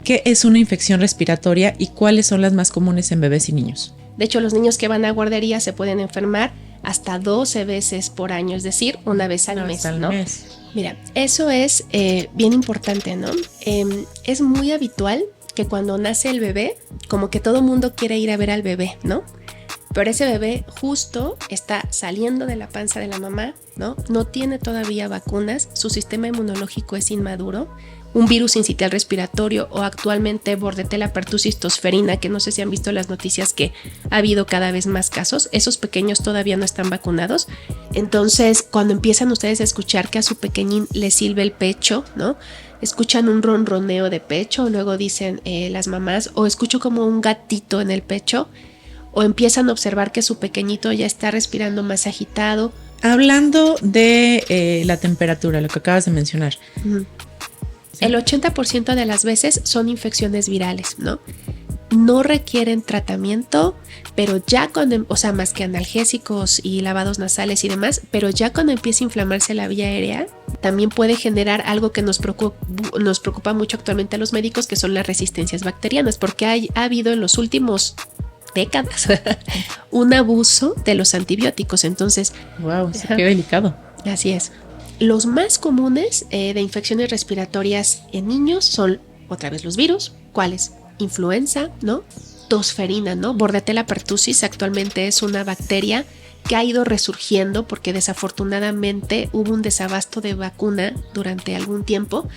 qué es una infección respiratoria y cuáles son las más comunes en bebés y niños. De hecho, los niños que van a guardería se pueden enfermar hasta 12 veces por año, es decir, una vez al mes, ¿no? Mira, eso es bien importante, ¿no? Es muy habitual que cuando nace el bebé, como que todo mundo quiere ir a ver al bebé, ¿no? Pero ese bebé justo está saliendo de la panza de la mamá, ¿no? No tiene todavía vacunas, su sistema inmunológico es inmaduro, un virus sincitial respiratorio o actualmente Bordetella pertussis tosferina, que no sé si han visto las noticias que ha habido cada vez más casos, esos pequeños todavía no están vacunados. Entonces, cuando empiezan ustedes a escuchar que a su pequeñín le silba el pecho, ¿no? Escuchan un ronroneo de pecho, luego dicen las mamás, o escucho como un gatito en el pecho, o empiezan a observar que su pequeñito ya está respirando más agitado. Hablando de la temperatura, lo que acabas de mencionar. Sí. El 80% de las veces son infecciones virales, ¿no? No requieren tratamiento, pero ya cuando, o sea, más que analgésicos y lavados nasales y demás, pero ya cuando empieza a inflamarse la vía aérea, también puede generar algo que nos preocupa mucho actualmente a los médicos, que son las resistencias bacterianas, porque ha habido en los últimos décadas un abuso de los antibióticos. Entonces, wow, sí, qué delicado. Así es. Los más comunes de infecciones respiratorias en niños son otra vez los virus. ¿Cuáles? Influenza, ¿no? Tosferina, ¿no? Bordetella pertussis actualmente es una bacteria que ha ido resurgiendo porque desafortunadamente hubo un desabasto de vacuna durante algún tiempo.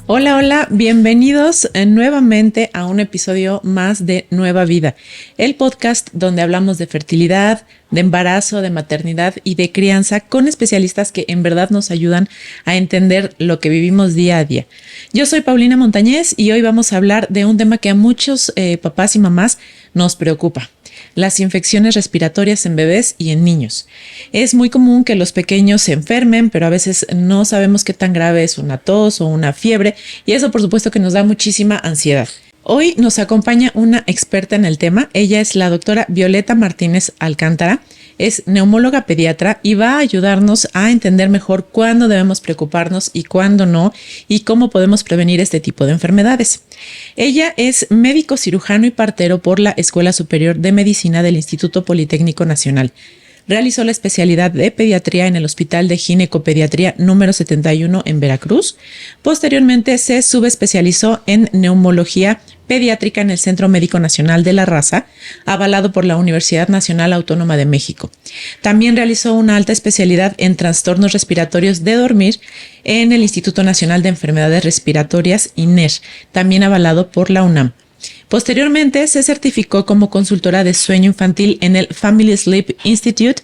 Hola, hola, bienvenidos nuevamente a un episodio más de Nueva Vida, el podcast donde hablamos de fertilidad, de embarazo, de maternidad y de crianza con especialistas que en verdad nos ayudan a entender lo que vivimos día a día. Yo soy Paulina Montañez y hoy vamos a hablar de un tema que a muchos papás y mamás nos preocupa: las infecciones respiratorias en bebés y en niños. Es muy común que los pequeños se enfermen, pero a veces no sabemos qué tan grave es una tos o una fiebre, y eso por supuesto que nos da muchísima ansiedad. Hoy nos acompaña una experta en el tema. Ella es la doctora Violeta Martínez Alcántara. Es neumóloga pediatra y va a ayudarnos a entender mejor cuándo debemos preocuparnos y cuándo no, y cómo podemos prevenir este tipo de enfermedades. Ella es médico cirujano y partero por la Escuela Superior de Medicina del Instituto Politécnico Nacional. Realizó la especialidad de pediatría en el Hospital de Ginecopediatría número 71 en Veracruz. Posteriormente se subespecializó en neumología pediátrica en el Centro Médico Nacional de la Raza, avalado por la Universidad Nacional Autónoma de México. También realizó una alta especialidad en trastornos respiratorios de dormir en el Instituto Nacional de Enfermedades Respiratorias, INER, también avalado por la UNAM. Posteriormente se certificó como consultora de sueño infantil en el Family Sleep Institute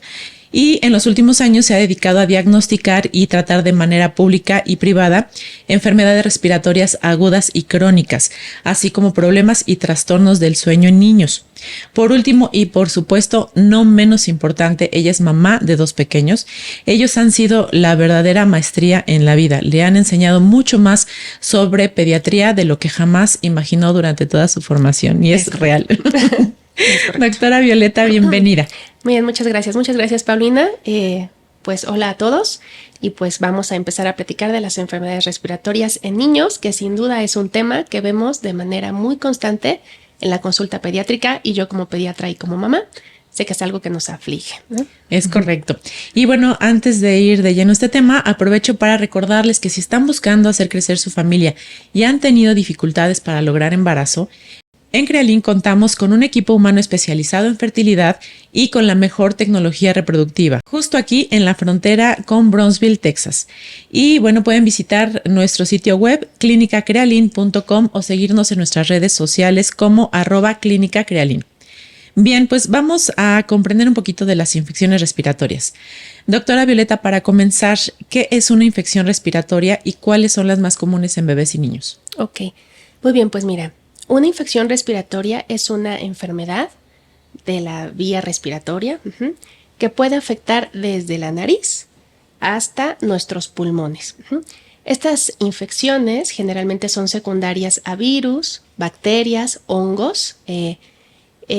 y en los últimos años se ha dedicado a diagnosticar y tratar de manera pública y privada enfermedades respiratorias agudas y crónicas, así como problemas y trastornos del sueño en niños. Por último, y por supuesto no menos importante, ella es mamá de 2 pequeños. Ellos han sido la verdadera maestría en la vida. Le han enseñado mucho más sobre pediatría de lo que jamás imaginó durante toda su formación, y es real. Doctora Violeta, bienvenida. Muy bien, muchas gracias Paulina. Pues hola a todos, y pues vamos a empezar a platicar de las enfermedades respiratorias en niños, que sin duda es un tema que vemos de manera muy constante en la consulta pediátrica, y yo como pediatra y como mamá sé que es algo que nos aflige, ¿no? Es correcto. Y bueno, antes de ir de lleno a este tema, aprovecho para recordarles que si están buscando hacer crecer su familia y han tenido dificultades para lograr embarazo, en Crealin contamos con un equipo humano especializado en fertilidad y con la mejor tecnología reproductiva, justo aquí en la frontera con Brownsville, Texas. Y bueno, pueden visitar nuestro sitio web clinicacrealin.com o seguirnos en nuestras redes sociales como @clinicacrealin. Bien, pues vamos a comprender un poquito de las infecciones respiratorias. Doctora Violeta, para comenzar, ¿qué es una infección respiratoria y cuáles son las más comunes en bebés y niños? Ok, muy bien, pues mira. Una infección respiratoria es una enfermedad de la vía respiratoria que puede afectar desde la nariz hasta nuestros pulmones. Estas infecciones generalmente son secundarias a virus, bacterias, hongos,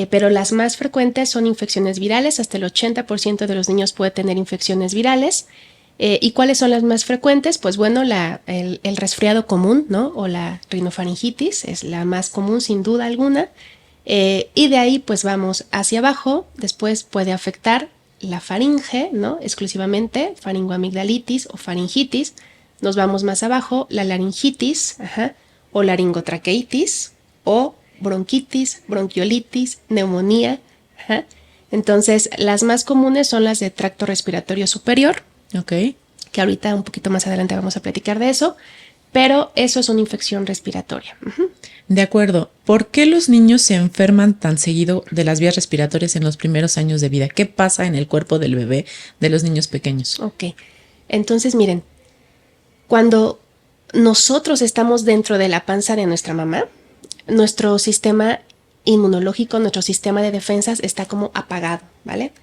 pero las más frecuentes son infecciones virales. Hasta el 80% de los niños puede tener infecciones virales. ¿Y cuáles son las más frecuentes? Pues bueno, el resfriado común, ¿no? O la rinofaringitis es la más común sin duda alguna. Y de ahí pues vamos hacia abajo. Después puede afectar la faringe, ¿no? Exclusivamente faringoamigdalitis o faringitis. Nos vamos más abajo, la laringitis, o laringotraqueitis, o bronquitis, bronquiolitis, neumonía. Entonces, las más comunes son las de tracto respiratorio superior. Ok. Que ahorita un poquito más adelante vamos a platicar de eso, pero eso es una infección respiratoria. De acuerdo. ¿Por qué los niños se enferman tan seguido de las vías respiratorias en los primeros años de vida? ¿Qué pasa en el cuerpo del bebé, de los niños pequeños? Ok. Entonces, miren, cuando nosotros estamos dentro de la panza de nuestra mamá, nuestro sistema inmunológico, nuestro sistema de defensas está como apagado, ¿vale?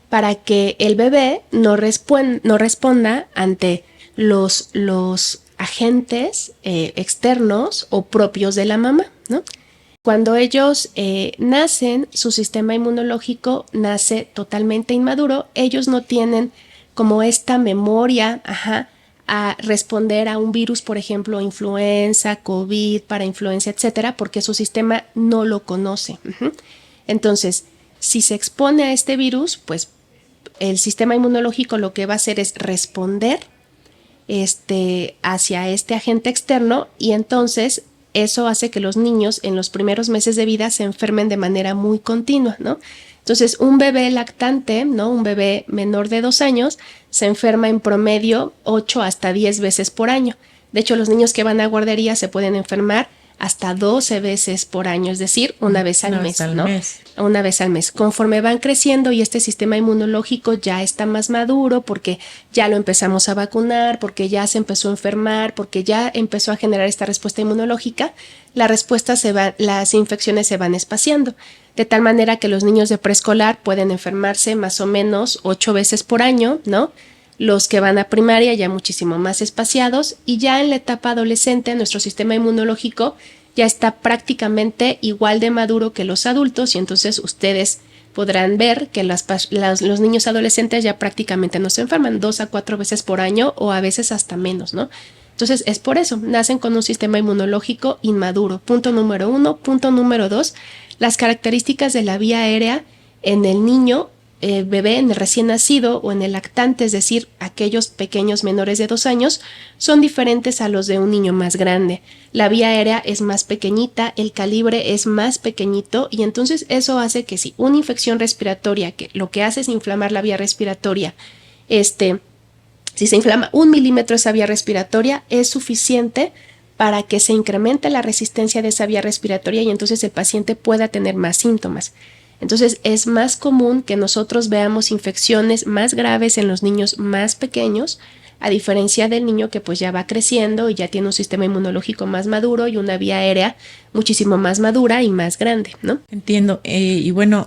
Para que el bebé no responda ante los agentes externos o propios de la mamá, ¿no? Cuando ellos nacen, su sistema inmunológico nace totalmente inmaduro. Ellos no tienen como esta memoria, a responder a un virus, por ejemplo, influenza, COVID, parainfluencia, etcétera, porque su sistema no lo conoce. Entonces, si se expone a este virus, pues el sistema inmunológico lo que va a hacer es responder hacia este agente externo, y entonces eso hace que los niños en los primeros meses de vida se enfermen de manera muy continua, ¿no? Entonces, un bebé lactante, ¿no? Un bebé menor de 2 años se enferma en promedio 8 hasta 10 veces por año. De hecho, los niños que van a guardería se pueden enfermar hasta 12 veces por año, es decir, una vez al mes, ¿no? Una vez al mes. Conforme van creciendo y este sistema inmunológico ya está más maduro, porque ya lo empezamos a vacunar, porque ya se empezó a enfermar, porque ya empezó a generar esta respuesta inmunológica, las infecciones se van espaciando, de tal manera que los niños de preescolar pueden enfermarse más o menos 8 veces por año, ¿no? Los que van a primaria ya muchísimo más espaciados, y ya en la etapa adolescente nuestro sistema inmunológico ya está prácticamente igual de maduro que los adultos, y entonces ustedes podrán ver que los niños adolescentes ya prácticamente no se enferman 2 a 4 veces por año, o a veces hasta menos, ¿no? Entonces es por eso, nacen con un sistema inmunológico inmaduro. Punto número 1. Punto número 2, las características de la vía aérea en el niño bebé, en el recién nacido o en el lactante, es decir, aquellos pequeños menores de 2 años, son diferentes a los de un niño más grande. La vía aérea es más pequeñita, el calibre es más pequeñito, y entonces eso hace que si una infección respiratoria, que lo que hace es inflamar la vía respiratoria, si se inflama 1 milímetro esa vía respiratoria, es suficiente para que se incremente la resistencia de esa vía respiratoria y entonces el paciente pueda tener más síntomas. Entonces es más común que nosotros veamos infecciones más graves en los niños más pequeños, a diferencia del niño que pues ya va creciendo y ya tiene un sistema inmunológico más maduro y una vía aérea muchísimo más madura y más grande, ¿no? Entiendo. Y bueno,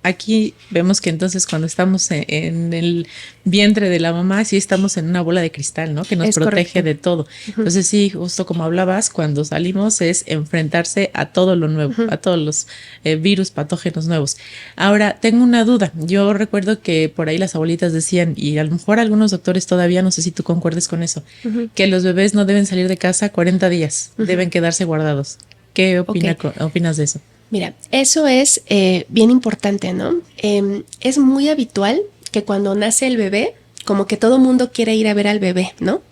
aquí vemos que entonces cuando estamos en el vientre de la mamá, sí estamos en una bola de cristal, ¿no? Que nos protege de todo. Entonces sí, justo como hablabas, cuando salimos es enfrentarse a todo lo nuevo, a todos los virus, patógenos nuevos. Ahora, tengo una duda. Yo recuerdo que por ahí las abuelitas decían, y a lo mejor algunos doctores todavía, no sé si tú concuerdes con eso, que los bebés no deben salir de casa 40 días, deben quedarse guardados. ¿Qué opinas de eso? Mira, eso es bien importante, ¿no? Es muy habitual que cuando nace el bebé, como que todo mundo quiere ir a ver al bebé, ¿no?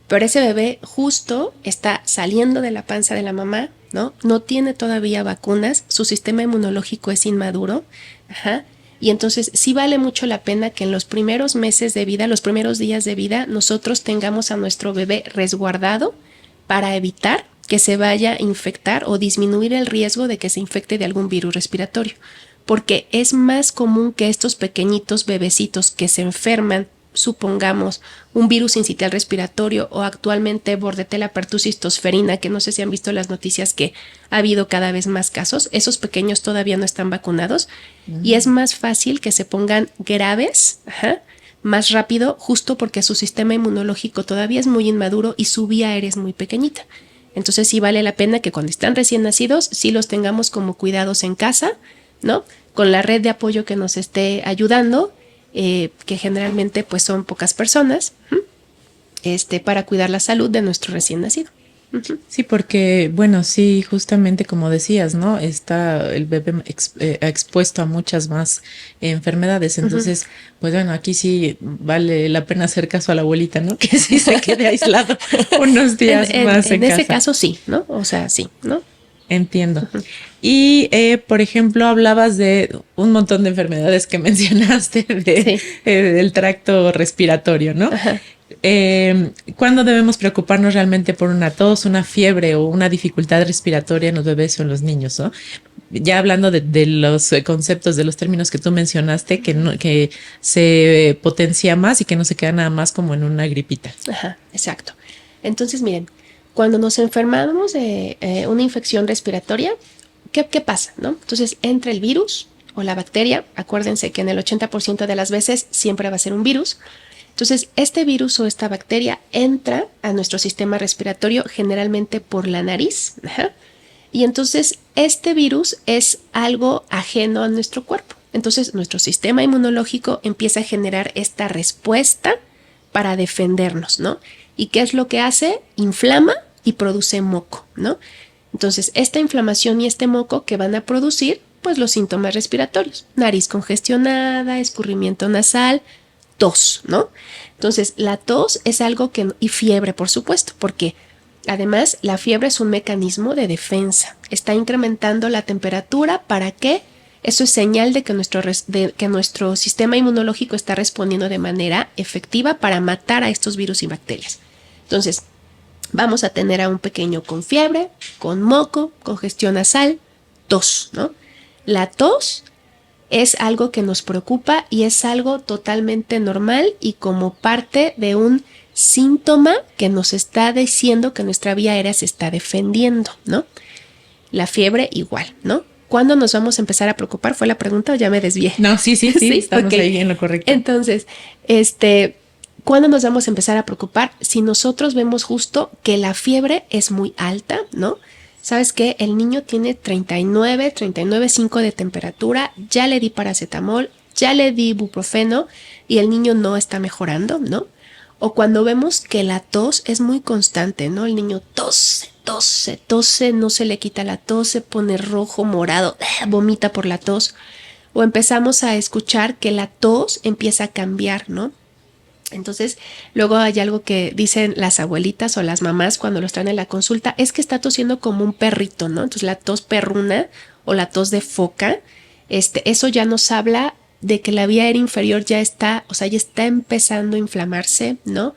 Pero ese bebé justo está saliendo de la panza de la mamá, ¿no? No tiene todavía vacunas, su sistema inmunológico es inmaduro, y entonces sí vale mucho la pena que en los primeros meses de vida, los primeros días de vida, nosotros tengamos a nuestro bebé resguardado para evitar que se vaya a infectar o disminuir el riesgo de que se infecte de algún virus respiratorio, porque es más común que estos pequeñitos bebecitos que se enferman, supongamos, un virus sincitial respiratorio o actualmente Bordetella pertussis tosferina, que no sé si han visto las noticias que ha habido cada vez más casos, esos pequeños todavía no están vacunados y es más fácil que se pongan graves, más rápido, justo porque su sistema inmunológico todavía es muy inmaduro y su vía aérea es muy pequeñita. Entonces sí vale la pena que cuando están recién nacidos sí los tengamos como cuidados en casa, ¿no? Con la red de apoyo que nos esté ayudando, que generalmente pues son pocas personas, para cuidar la salud de nuestro recién nacido. Sí, porque, bueno, sí, justamente como decías, ¿no? Está el bebé expuesto a muchas más enfermedades. Entonces, pues bueno, aquí sí vale la pena hacer caso a la abuelita, ¿no? Que sí se quede aislado unos días más en casa. En ese caso sí, ¿no? O sea, sí, ¿no? Entiendo. Y, por ejemplo, hablabas de un montón de enfermedades que mencionaste del tracto respiratorio, ¿no? Ajá. ¿Cuándo debemos preocuparnos realmente por una tos, una fiebre o una dificultad respiratoria en los bebés o en los niños, ¿no? Ya hablando de los conceptos, de los términos que tú mencionaste, que se potencia más y que no se queda nada más como en una gripita. Ajá, exacto. Entonces, miren, cuando nos enfermamos de una infección respiratoria, ¿qué pasa, no? Entonces, entra el virus o la bacteria. Acuérdense que en el 80% de las veces siempre va a ser un virus. Entonces, este virus o esta bacteria entra a nuestro sistema respiratorio generalmente por la nariz. Ajá. Y entonces, este virus es algo ajeno a nuestro cuerpo. Entonces, nuestro sistema inmunológico empieza a generar esta respuesta para defendernos, ¿no? ¿Y qué es lo que hace? Inflama y produce moco, ¿no? Entonces, esta inflamación y este moco que van a producir, pues los síntomas respiratorios. Nariz congestionada, escurrimiento nasal, tos, ¿no? Entonces, la tos es algo que, y fiebre, por supuesto, porque además la fiebre es un mecanismo de defensa. Está incrementando la temperatura. ¿Para qué? Eso es señal de que nuestro sistema inmunológico está respondiendo de manera efectiva para matar a estos virus y bacterias. Entonces, vamos a tener a un pequeño con fiebre, con moco, congestión nasal, tos, ¿no? La tos es algo que nos preocupa y es algo totalmente normal y como parte de un síntoma que nos está diciendo que nuestra vía aérea se está defendiendo, ¿no? La fiebre igual, ¿no? ¿Cuándo nos vamos a empezar a preocupar? ¿Fue la pregunta o ya me desvié? No, sí, estamos ahí en lo correcto. Entonces, ¿cuándo nos vamos a empezar a preocupar? Si nosotros vemos justo que la fiebre es muy alta, ¿no? ¿Sabes qué? El niño tiene 39.5 de temperatura, ya le di paracetamol, ya le di ibuprofeno y el niño no está mejorando, ¿no? O cuando vemos que la tos es muy constante, ¿no? El niño tose, no se le quita la tos, se pone rojo, morado, vomita por la tos. O empezamos a escuchar que la tos empieza a cambiar, ¿no? Entonces, luego hay algo que dicen las abuelitas o las mamás cuando los traen en la consulta, es que está tosiendo como un perrito, ¿no? Entonces, la tos perruna o la tos de foca, eso ya nos habla de que la vía aérea inferior ya está, o sea, ya está empezando a inflamarse, ¿no?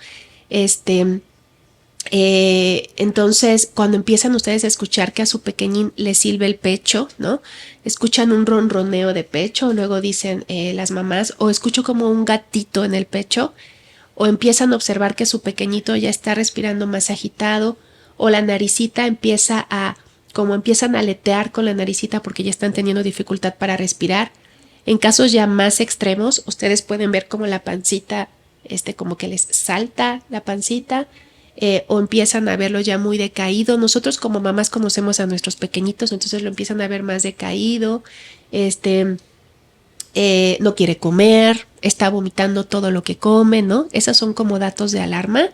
Entonces, cuando empiezan ustedes a escuchar que a su pequeñín le silba el pecho, ¿no? Escuchan un ronroneo de pecho, luego dicen las mamás, o escucho como un gatito en el pecho, o empiezan a observar que su pequeñito ya está respirando más agitado, o la naricita empiezan a aletear con la naricita porque ya están teniendo dificultad para respirar. En casos ya más extremos, ustedes pueden ver como la pancita, como que les salta la pancita, o empiezan a verlo ya muy decaído. Nosotros como mamás conocemos a nuestros pequeñitos, entonces lo empiezan a ver más decaído, no quiere comer, está vomitando todo lo que come, ¿no? Esas son como datos de alarma.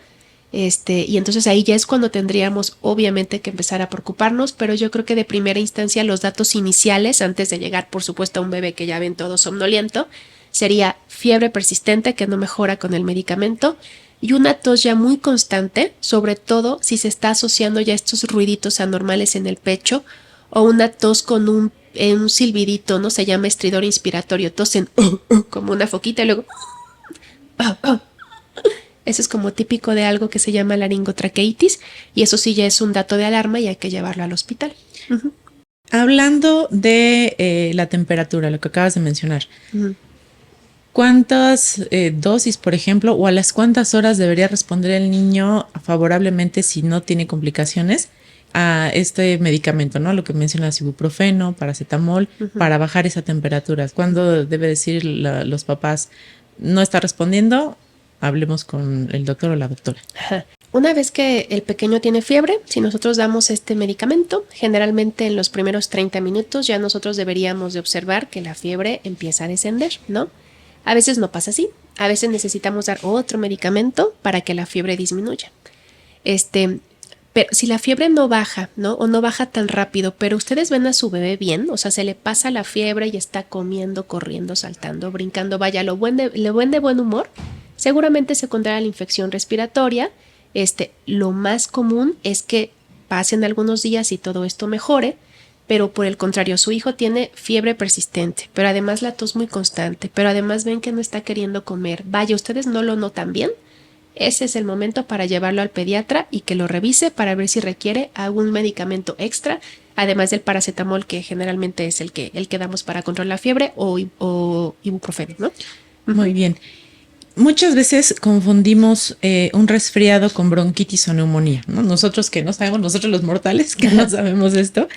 Y entonces ahí ya es cuando tendríamos obviamente que empezar a preocuparnos, pero yo creo que de primera instancia los datos iniciales, antes de llegar por supuesto a un bebé que ya ven todo somnoliento, sería fiebre persistente que no mejora con el medicamento y una tos ya muy constante, sobre todo si se está asociando ya estos ruiditos anormales en el pecho o una tos con un silbidito, ¿no? Se llama estridor inspiratorio, tosen como una foquita y luego eso es como típico de algo que se llama laringotraqueitis y eso sí ya es un dato de alarma y hay que llevarlo al hospital. Hablando de la temperatura, lo que acabas de mencionar, ¿cuántas dosis, por ejemplo, o a las cuántas horas debería responder el niño favorablemente si no tiene complicaciones a este medicamento, ¿no? Lo que mencionas, ibuprofeno, paracetamol, para bajar esa temperatura? ¿Cuándo debe decir los papás, no está respondiendo? Hablemos con el doctor o la doctora. Ajá. Una vez que el pequeño tiene fiebre, si nosotros damos este medicamento, generalmente en los primeros 30 minutos ya nosotros deberíamos de observar que la fiebre empieza a descender, ¿no? A veces no pasa así. A veces necesitamos dar otro medicamento para que la fiebre disminuya. Pero si la fiebre no baja, ¿no? O no baja tan rápido, pero ustedes ven a su bebé bien, o sea, se le pasa la fiebre y está comiendo, corriendo, saltando, brincando, vaya, lo buen de buen humor, seguramente se encontrará la infección respiratoria. Lo más común es que pasen algunos días y todo esto mejore, pero por el contrario, su hijo tiene fiebre persistente, pero además la tos muy constante, pero además ven que no está queriendo comer. Vaya, ustedes no lo notan bien. Ese es el momento para llevarlo al pediatra y que lo revise para ver si requiere algún medicamento extra, además del paracetamol, que generalmente es el que damos para controlar la fiebre, o ibuprofeno, ¿no? Muy bien. Muchas veces confundimos un resfriado con bronquitis o neumonía, ¿no? Nosotros que no sabemos, nosotros los mortales que no sabemos esto,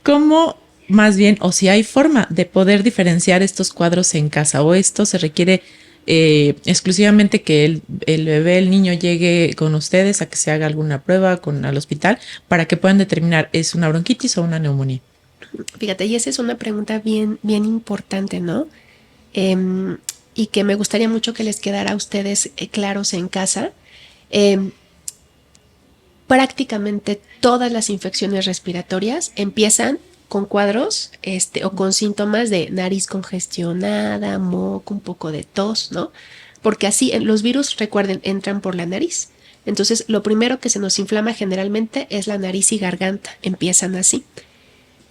¿cómo más bien, o si hay forma de poder diferenciar estos cuadros en casa, o esto se requiere exclusivamente que el bebé, el niño llegue con ustedes a que se haga alguna prueba al hospital para que puedan determinar es una bronquitis o una neumonía? Fíjate, y esa es una pregunta bien, bien importante, ¿no? Y que me gustaría mucho que les quedara a ustedes claros en casa. Prácticamente todas las infecciones respiratorias empiezan con cuadros o con síntomas de nariz congestionada, moco, un poco de tos, ¿no? Porque así los virus, recuerden, entran por la nariz. Entonces, lo primero que se nos inflama generalmente es la nariz y garganta. Empiezan así.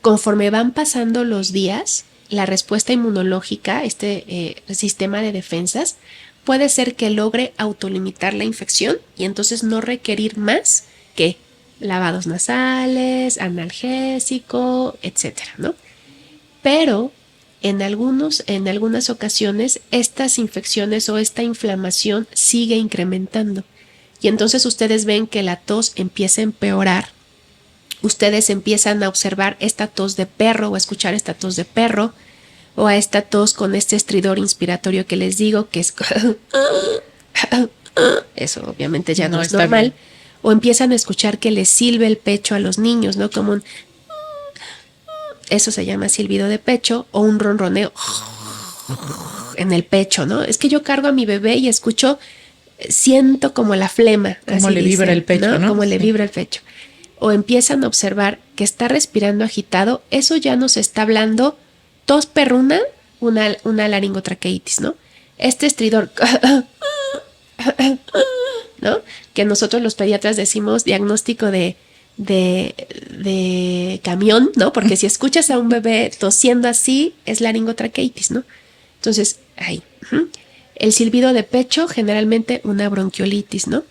Conforme van pasando los días, la respuesta inmunológica, sistema de defensas, puede ser que logre autolimitar la infección y entonces no requerir más que lavados nasales, analgésico, etcétera, ¿no? Pero en algunas ocasiones estas infecciones o esta inflamación sigue incrementando y entonces ustedes ven que la tos empieza a empeorar. Ustedes empiezan a observar esta tos de perro o a escuchar esta tos de perro o a esta tos con este estridor inspiratorio que les digo que es eso obviamente ya no es normal. Bien. O empiezan a escuchar que les silbe el pecho a los niños, ¿no? Como eso se llama silbido de pecho, o un ronroneo en el pecho, ¿no? Es que yo cargo a mi bebé y siento como la flema. Como le vibra el pecho, ¿no? Como le vibra el pecho. O empiezan a observar que está respirando agitado, eso ya nos está hablando tos perruna, una laringotraqueitis, ¿no? Este estridor, ¿no? Que nosotros los pediatras decimos diagnóstico de camión, ¿no? Porque si escuchas a un bebé tosiendo así, es laringotraqueitis, ¿no? Entonces, ahí. El silbido de pecho, generalmente una bronquiolitis, ¿no?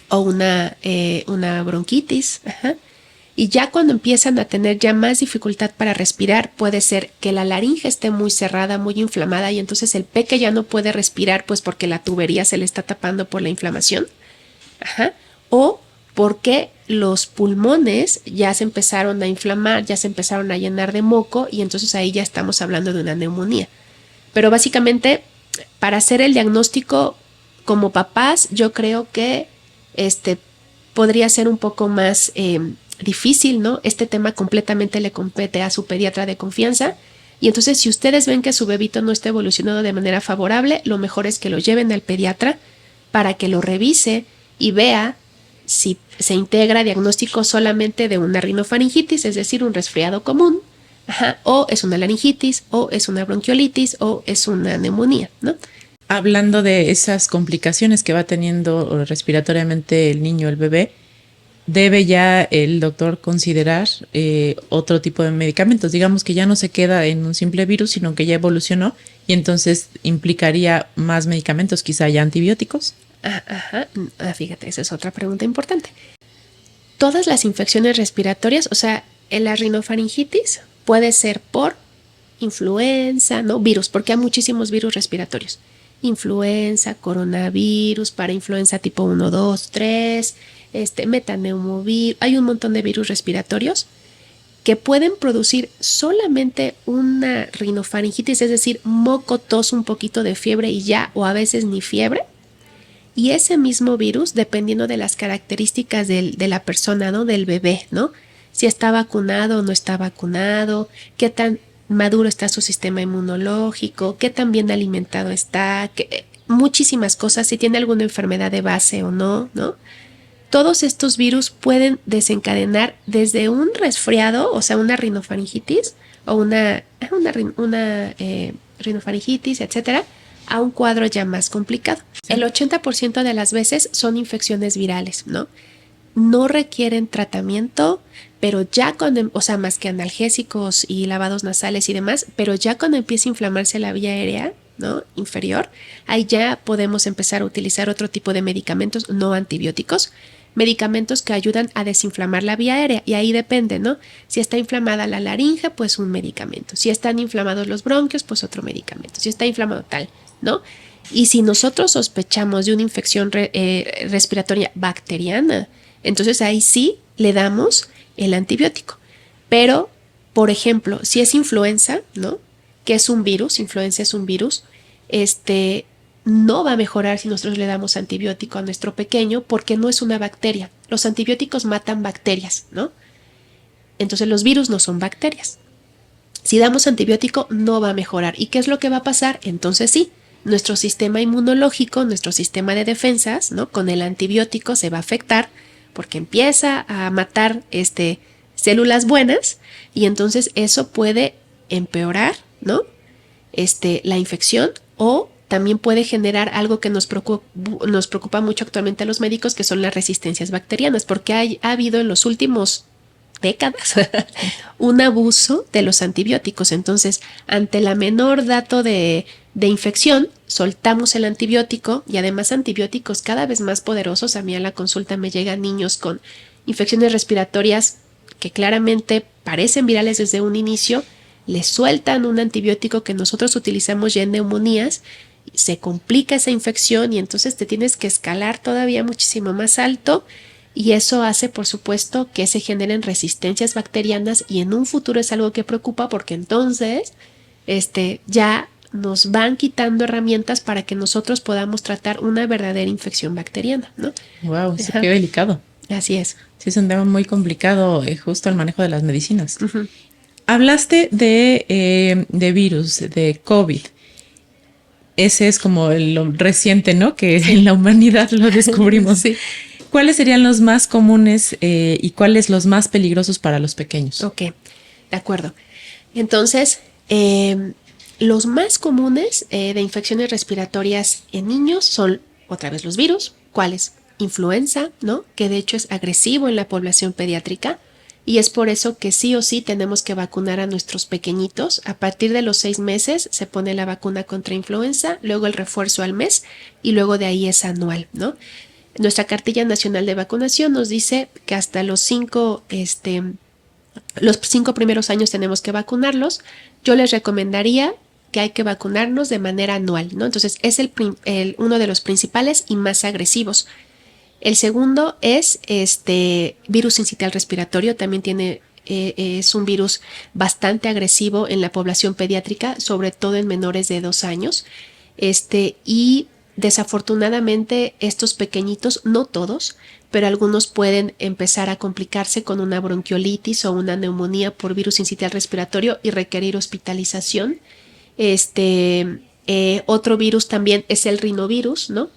O una bronquitis, ajá. Y ya cuando empiezan a tener ya más dificultad para respirar, puede ser que la laringe esté muy cerrada, muy inflamada y entonces el peque ya no puede respirar pues porque la tubería se le está tapando por la inflamación. Ajá. O porque los pulmones ya se empezaron a inflamar, ya se empezaron a llenar de moco y entonces ahí ya estamos hablando de una neumonía. Pero básicamente para hacer el diagnóstico como papás yo creo que podría ser un poco más difícil, ¿no? Este tema completamente le compete a su pediatra de confianza y entonces si ustedes ven que su bebito no está evolucionando de manera favorable, lo mejor es que lo lleven al pediatra para que lo revise y vea si se integra diagnóstico solamente de una rinofaringitis, es decir, un resfriado común, ajá, o es una laringitis, o es una bronquiolitis, o es una neumonía, ¿no? Hablando de esas complicaciones que va teniendo respiratoriamente el niño, el bebé, ¿debe ya el doctor considerar otro tipo de medicamentos? Digamos que ya no se queda en un simple virus, sino que ya evolucionó y entonces implicaría más medicamentos, quizá ya antibióticos. Ajá, fíjate, esa es otra pregunta importante. Todas las infecciones respiratorias, o sea, la rinofaringitis puede ser por influenza, ¿no? Virus, porque hay muchísimos virus respiratorios. Influenza, coronavirus, para influenza tipo 1, 2, 3, metaneumovirus, hay un montón de virus respiratorios que pueden producir solamente una rinofaringitis, es decir, moco, tos, un poquito de fiebre y ya, o a veces ni fiebre. Y ese mismo virus, dependiendo de las características de la persona, ¿no? Del bebé, ¿no? Si está vacunado o no está vacunado, qué tan maduro está su sistema inmunológico, qué tan bien alimentado está, muchísimas cosas, si tiene alguna enfermedad de base o no, ¿no? Todos estos virus pueden desencadenar desde un resfriado, o sea, una rinofaringitis o una rinofaringitis, etcétera, a un cuadro ya más complicado. Sí. El 80% de las veces son infecciones virales, ¿no? No requieren tratamiento, pero ya cuando, o sea, más que analgésicos y lavados nasales y demás, pero ya cuando empieza a inflamarse la vía aérea, ¿no? Inferior, ahí ya podemos empezar a utilizar otro tipo de medicamentos no antibióticos, medicamentos que ayudan a desinflamar la vía aérea, y ahí depende, ¿no? Si está inflamada la laringe, pues un medicamento. Si están inflamados los bronquios, pues otro medicamento. Si está inflamado tal, ¿no? Y si nosotros sospechamos de una infección respiratoria bacteriana, entonces ahí sí le damos el antibiótico. Pero, por ejemplo, si es influenza, ¿no? Que es un virus, influenza es un virus, no va a mejorar si nosotros le damos antibiótico a nuestro pequeño porque no es una bacteria. Los antibióticos matan bacterias, ¿no? Entonces los virus no son bacterias. Si damos antibiótico no va a mejorar. ¿Y qué es lo que va a pasar? Entonces sí, nuestro sistema inmunológico, nuestro sistema de defensas, ¿no? Con el antibiótico se va a afectar porque empieza a matar células buenas, y entonces eso puede empeorar, ¿no? La infección, o también puede generar algo que nos preocupa mucho actualmente a los médicos, que son las resistencias bacterianas, porque ha habido en los últimos décadas un abuso de los antibióticos. Entonces, ante la menor dato de infección, soltamos el antibiótico, y además antibióticos cada vez más poderosos. A mí a la consulta me llegan niños con infecciones respiratorias que claramente parecen virales desde un inicio, les sueltan un antibiótico que nosotros utilizamos ya en neumonías, se complica esa infección y entonces te tienes que escalar todavía muchísimo más alto, y eso hace, por supuesto, que se generen resistencias bacterianas, y en un futuro es algo que preocupa porque entonces ya nos van quitando herramientas para que nosotros podamos tratar una verdadera infección bacteriana, ¿no? Wow, sí, qué delicado. Así es. Sí, es un tema muy complicado, justo el manejo de las medicinas. Uh-huh. Hablaste de virus, de COVID. Ese es como lo reciente, ¿no? Que en la humanidad lo descubrimos. Sí. ¿Cuáles serían los más comunes y cuáles los más peligrosos para los pequeños? Ok, de acuerdo. Entonces, los más comunes de infecciones respiratorias en niños son, otra vez, los virus. ¿Cuáles? Influenza, ¿no? Que de hecho es agresivo en la población pediátrica, y es por eso que sí o sí tenemos que vacunar a nuestros pequeñitos. A partir de los 6 meses se pone la vacuna contra influenza, luego el refuerzo al mes, y luego de ahí es anual, ¿no? Nuestra cartilla nacional de vacunación nos dice que hasta los 5 primeros años tenemos que vacunarlos. Yo les recomendaría que hay que vacunarnos de manera anual, ¿no? Entonces es uno de los principales y más agresivos. El segundo es virus sincitial respiratorio. También es un virus bastante agresivo en la población pediátrica, sobre todo en menores de 2 años. Y desafortunadamente estos pequeñitos, no todos, pero algunos pueden empezar a complicarse con una bronquiolitis o una neumonía por virus sincitial respiratorio y requerir hospitalización. Otro virus también es el rinovirus, ¿no?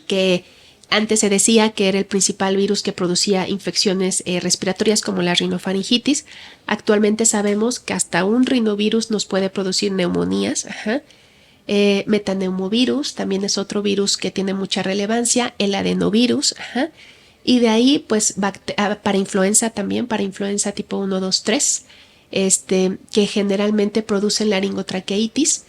Que antes se decía que era el principal virus que producía infecciones respiratorias como la rinofaringitis. Actualmente sabemos que hasta un rinovirus nos puede producir neumonías. Ajá. Metaneumovirus también es otro virus que tiene mucha relevancia. El adenovirus. Ajá. Y de ahí, pues, para influenza también, para influenza tipo 1, 2, 3, que generalmente producen laringotraqueitis.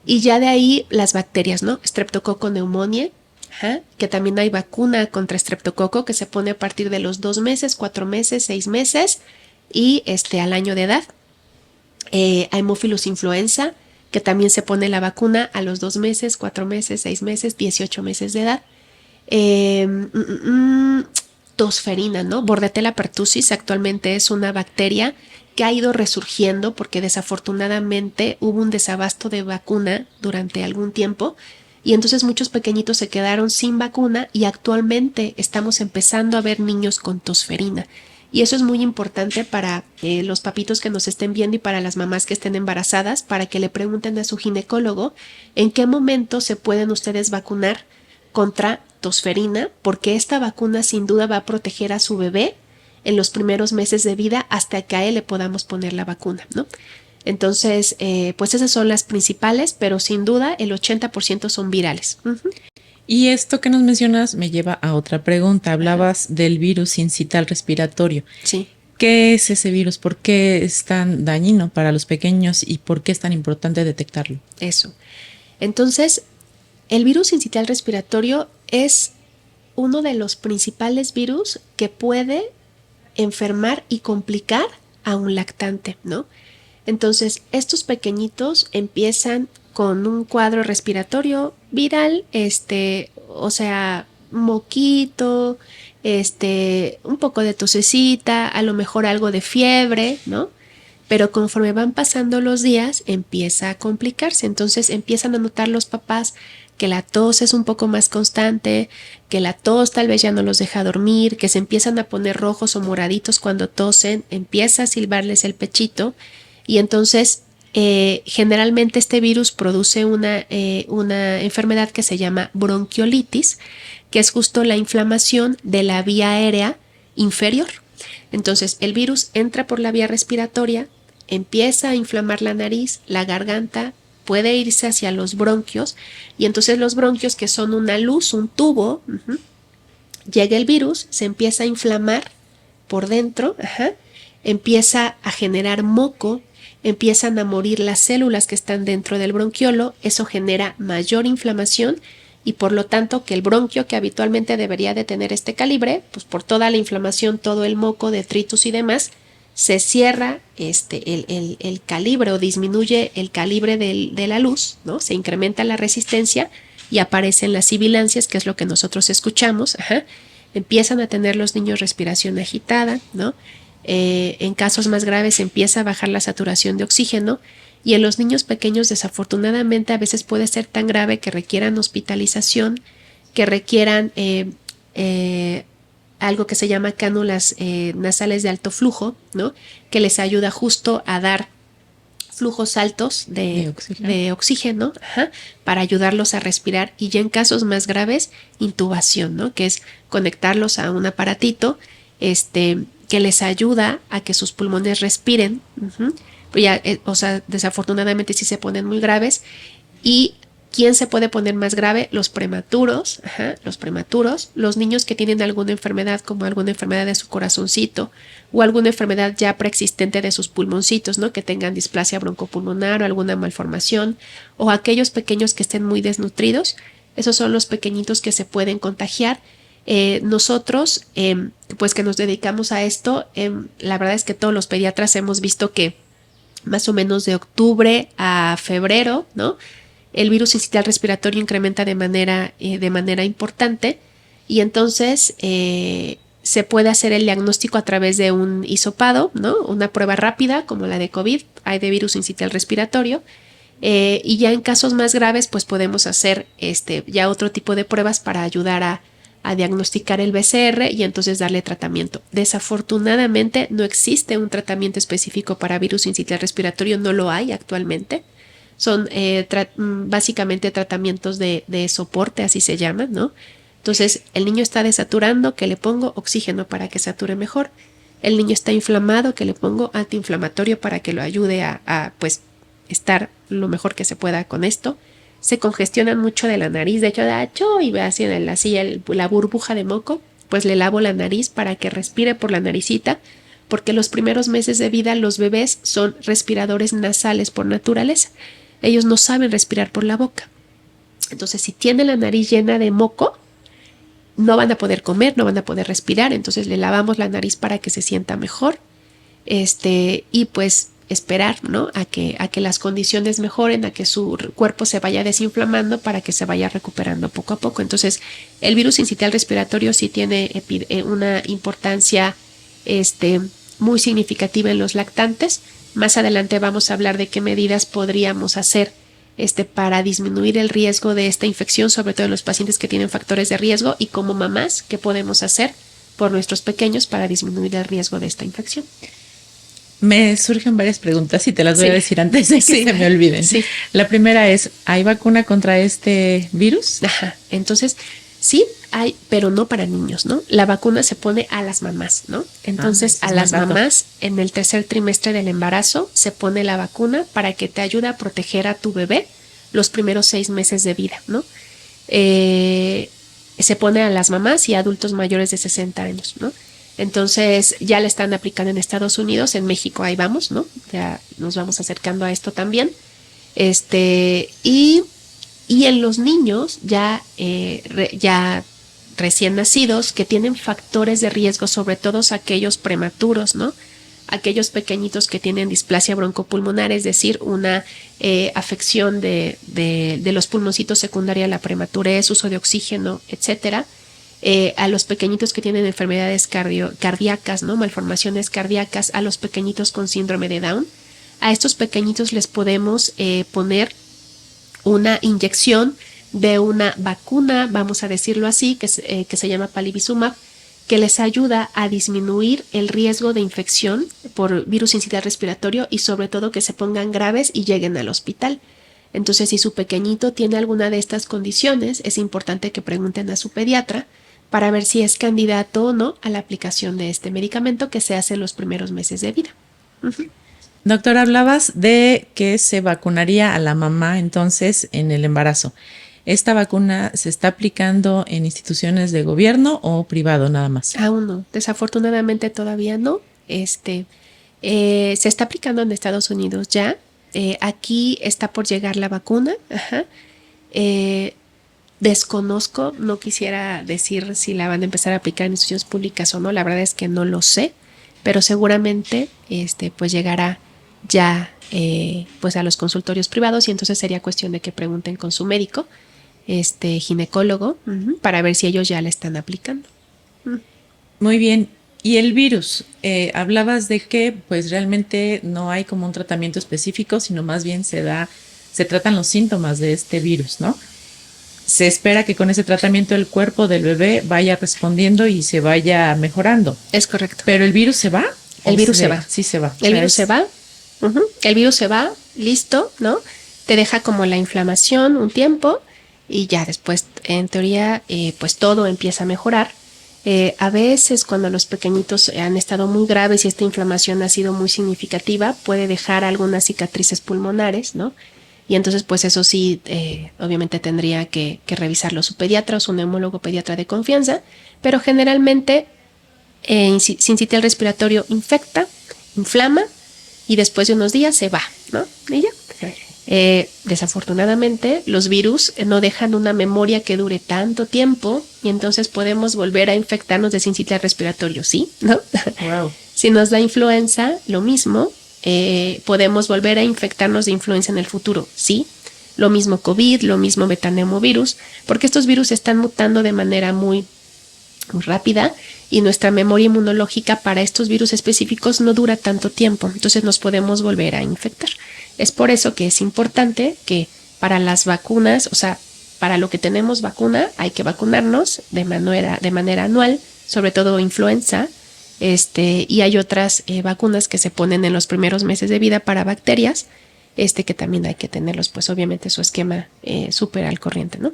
Y ya de ahí las bacterias, ¿no? Streptococcus pneumoniae. Ajá, que también hay vacuna contra estreptococo que se pone a partir de los 2 meses, 4 meses, 6 meses y al año de edad. Haemophilus influenza, que también se pone la vacuna a los 2 meses, 4 meses, 6 meses, 18 meses de edad. Tosferina, ¿no? Bordetella pertussis actualmente es una bacteria que ha ido resurgiendo porque desafortunadamente hubo un desabasto de vacuna durante algún tiempo. Y entonces muchos pequeñitos se quedaron sin vacuna, y actualmente estamos empezando a ver niños con tosferina. Y eso es muy importante para los papitos que nos estén viendo y para las mamás que estén embarazadas, para que le pregunten a su ginecólogo en qué momento se pueden ustedes vacunar contra tosferina, porque esta vacuna sin duda va a proteger a su bebé en los primeros meses de vida hasta que a él le podamos poner la vacuna, ¿no? Entonces, pues esas son las principales, pero sin duda el 80% son virales. Y esto que nos mencionas me lleva a otra pregunta. Hablabas del virus sincital respiratorio. Sí. ¿Qué es ese virus? ¿Por qué es tan dañino para los pequeños y por qué es tan importante detectarlo? Eso. Entonces, el virus sincital respiratorio es uno de los principales virus que puede enfermar y complicar a un lactante, ¿no? Entonces, estos pequeñitos empiezan con un cuadro respiratorio viral, o sea, moquito, un poco de tosecita, a lo mejor algo de fiebre, ¿no? Pero conforme van pasando los días, empieza a complicarse. Entonces empiezan a notar los papás que la tos es un poco más constante, que la tos tal vez ya no los deja dormir, que se empiezan a poner rojos o moraditos cuando tosen, empieza a silbarles el pechito y entonces generalmente este virus produce una enfermedad que se llama bronquiolitis, que es justo la inflamación de la vía aérea inferior. Entonces el virus entra por la vía respiratoria, empieza a inflamar la nariz, la garganta, puede irse hacia los bronquios y entonces los bronquios, que son una luz, un tubo, llega el virus, se empieza a inflamar por dentro, empieza a generar moco, empiezan a morir las células que están dentro del bronquiolo, eso genera mayor inflamación y por lo tanto que el bronquio, que habitualmente debería de tener este calibre, pues por toda la inflamación, todo el moco, detritus y demás, se cierra el calibre o disminuye el calibre de la luz, ¿no? Se incrementa la resistencia y aparecen las sibilancias, que es lo que nosotros escuchamos, empiezan a tener los niños respiración agitada, ¿no? En casos más graves empieza a bajar la saturación de oxígeno y en los niños pequeños desafortunadamente a veces puede ser tan grave que requieran hospitalización, que requieran algo que se llama cánulas nasales de alto flujo, ¿no? Que les ayuda justo a dar flujos altos de oxígeno para ayudarlos a respirar y ya en casos más graves intubación, ¿no? Que es conectarlos a un aparatito que les ayuda a que sus pulmones respiren, pero ya, o sea, desafortunadamente sí se ponen muy graves. Y ¿quién se puede poner más grave? Los prematuros, los niños que tienen alguna enfermedad, como alguna enfermedad de su corazoncito o alguna enfermedad ya preexistente de sus pulmoncitos, ¿no? Que tengan displasia broncopulmonar o alguna malformación, o aquellos pequeños que estén muy desnutridos, esos son los pequeñitos que se pueden contagiar. Nosotros, pues que nos dedicamos a esto, la verdad es que todos los pediatras hemos visto que más o menos de octubre a febrero, ¿no? El virus sincital respiratorio incrementa de manera importante y entonces se puede hacer el diagnóstico a través de un hisopado, ¿no? Una prueba rápida como la de COVID, hay de virus sincital respiratorio. Y ya en casos más graves pues podemos hacer ya otro tipo de pruebas para ayudar a diagnosticar el BCR y entonces darle tratamiento. Desafortunadamente no existe un tratamiento específico para virus sincital respiratorio, no lo hay actualmente. Son básicamente tratamientos de soporte, así se llaman, ¿no? Entonces el niño está desaturando, que le pongo oxígeno para que sature mejor. El niño está inflamado, que le pongo antiinflamatorio para que lo ayude a pues estar lo mejor que se pueda con esto. Se congestionan mucho de la nariz, de hecho, y ve así la burbuja de moco, pues le lavo la nariz para que respire por la naricita, porque los primeros meses de vida los bebés son respiradores nasales por naturaleza. Ellos no saben respirar por la boca. Entonces, si tienen la nariz llena de moco, no van a poder comer, no van a poder respirar. Entonces, le lavamos la nariz para que se sienta mejor. Y pues esperar, ¿no? a que las condiciones mejoren, a que su cuerpo se vaya desinflamando para que se vaya recuperando poco a poco. Entonces, el virus sincital respiratorio sí tiene una importancia muy significativa en los lactantes. Más adelante vamos a hablar de qué medidas podríamos hacer para disminuir el riesgo de esta infección, sobre todo en los pacientes que tienen factores de riesgo, y como mamás, qué podemos hacer por nuestros pequeños para disminuir el riesgo de esta infección. Me surgen varias preguntas y te las voy a decir antes de que se me olviden. Sí. La primera es, ¿hay vacuna contra este virus? Ajá. Entonces, sí hay, pero no para niños, ¿no? La vacuna se pone a las mamás, ¿no? Entonces, a las mamás en el tercer trimestre del embarazo se pone la vacuna para que te ayude a proteger a tu bebé los primeros 6 meses de vida, ¿no? Se pone a las mamás y a adultos mayores de 60 años, ¿no? Entonces ya la están aplicando en Estados Unidos, en México ahí vamos, ¿no? Ya nos vamos acercando a esto también. Y en los niños ya recién nacidos que tienen factores de riesgo, sobre todo aquellos prematuros, ¿no? Aquellos pequeñitos que tienen displasia broncopulmonar, es decir, una afección de los pulmoncitos secundaria a la prematurez, uso de oxígeno, etcétera. A los pequeñitos que tienen enfermedades cardíacas, ¿no? Malformaciones cardíacas, a los pequeñitos con síndrome de Down. A estos pequeñitos les podemos poner una inyección de una vacuna, vamos a decirlo así, que se llama palivizumab, que les ayuda a disminuir el riesgo de infección por virus sincitial respiratorio y sobre todo que se pongan graves y lleguen al hospital. Entonces, si su pequeñito tiene alguna de estas condiciones, es importante que pregunten a su pediatra para ver si es candidato o no a la aplicación de este medicamento que se hace en los primeros meses de vida. Doctora, hablabas de que se vacunaría a la mamá entonces en el embarazo. ¿Esta vacuna se está aplicando en instituciones de gobierno o privado nada más? Aún no, desafortunadamente todavía no. Se está aplicando en Estados Unidos ya. Aquí está por llegar la vacuna. Ajá. Desconozco, no quisiera decir si la van a empezar a aplicar en instituciones públicas o no, la verdad es que no lo sé, pero seguramente pues llegará ya pues a los consultorios privados y entonces sería cuestión de que pregunten con su médico, ginecólogo, para ver si ellos ya la están aplicando. Muy bien. Y el virus, hablabas de que pues realmente no hay como un tratamiento específico, sino más bien se tratan los síntomas de este virus, ¿no? Se espera que con ese tratamiento el cuerpo del bebé vaya respondiendo y se vaya mejorando. Es correcto. ¿Pero el virus se va? El virus se va. Sí se va. El virus se va. El virus se va, listo, ¿no? Te deja como la inflamación un tiempo y ya después, en teoría, pues todo empieza a mejorar. A veces cuando los pequeñitos han estado muy graves y esta inflamación ha sido muy significativa, puede dejar algunas cicatrices pulmonares, ¿no? Y entonces pues eso sí, obviamente tendría que revisarlo su pediatra o su neumólogo pediatra de confianza, pero generalmente sincitial respiratorio infecta, inflama y después de unos días se va, ¿no? Y ya. Desafortunadamente los virus no dejan una memoria que dure tanto tiempo y entonces podemos volver a infectarnos de sincitial respiratorio, ¿sí? ¿No? Wow. Si nos da influenza, lo mismo. Podemos volver a infectarnos de influenza en el futuro, ¿sí? Lo mismo COVID, lo mismo metaneumovirus, porque estos virus están mutando de manera muy rápida y nuestra memoria inmunológica para estos virus específicos no dura tanto tiempo, entonces nos podemos volver a infectar. Es por eso que es importante que para las vacunas, o sea, para lo que tenemos vacuna, hay que vacunarnos de manera anual, sobre todo influenza. Y hay otras vacunas que se ponen en los primeros meses de vida para bacterias, que también hay que tenerlos, pues obviamente su esquema súper al corriente, ¿no?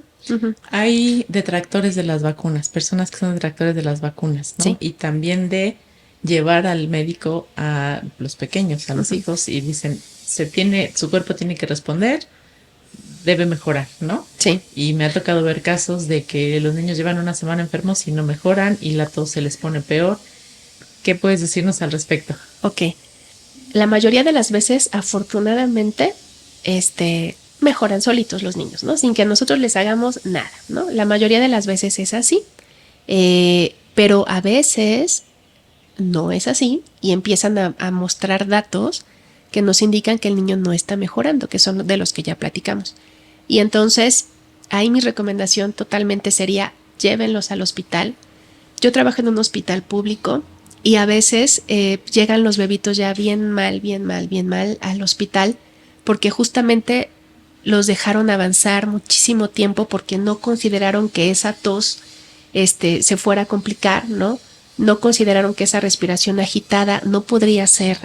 Hay detractores de las vacunas, personas que son detractores de las vacunas, ¿no? Sí. Y también de llevar al médico a los pequeños, a los hijos, y dicen, su cuerpo tiene que responder, debe mejorar, ¿no? Sí. Y me ha tocado ver casos de que los niños llevan una semana enfermos y no mejoran y la tos se les pone peor. ¿Qué puedes decirnos al respecto? Ok. La mayoría de las veces, afortunadamente, mejoran solitos los niños, ¿no? Sin que nosotros les hagamos nada, ¿no? La mayoría de las veces es así, pero a veces no es así y empiezan a mostrar datos que nos indican que el niño no está mejorando, que son de los que ya platicamos. Y entonces, ahí mi recomendación totalmente sería, llévenlos al hospital. Yo trabajo en un hospital público y a veces llegan los bebitos ya bien mal al hospital porque justamente los dejaron avanzar muchísimo tiempo porque no consideraron que esa tos se fuera a complicar, ¿no? no consideraron que esa respiración agitada no podría ser,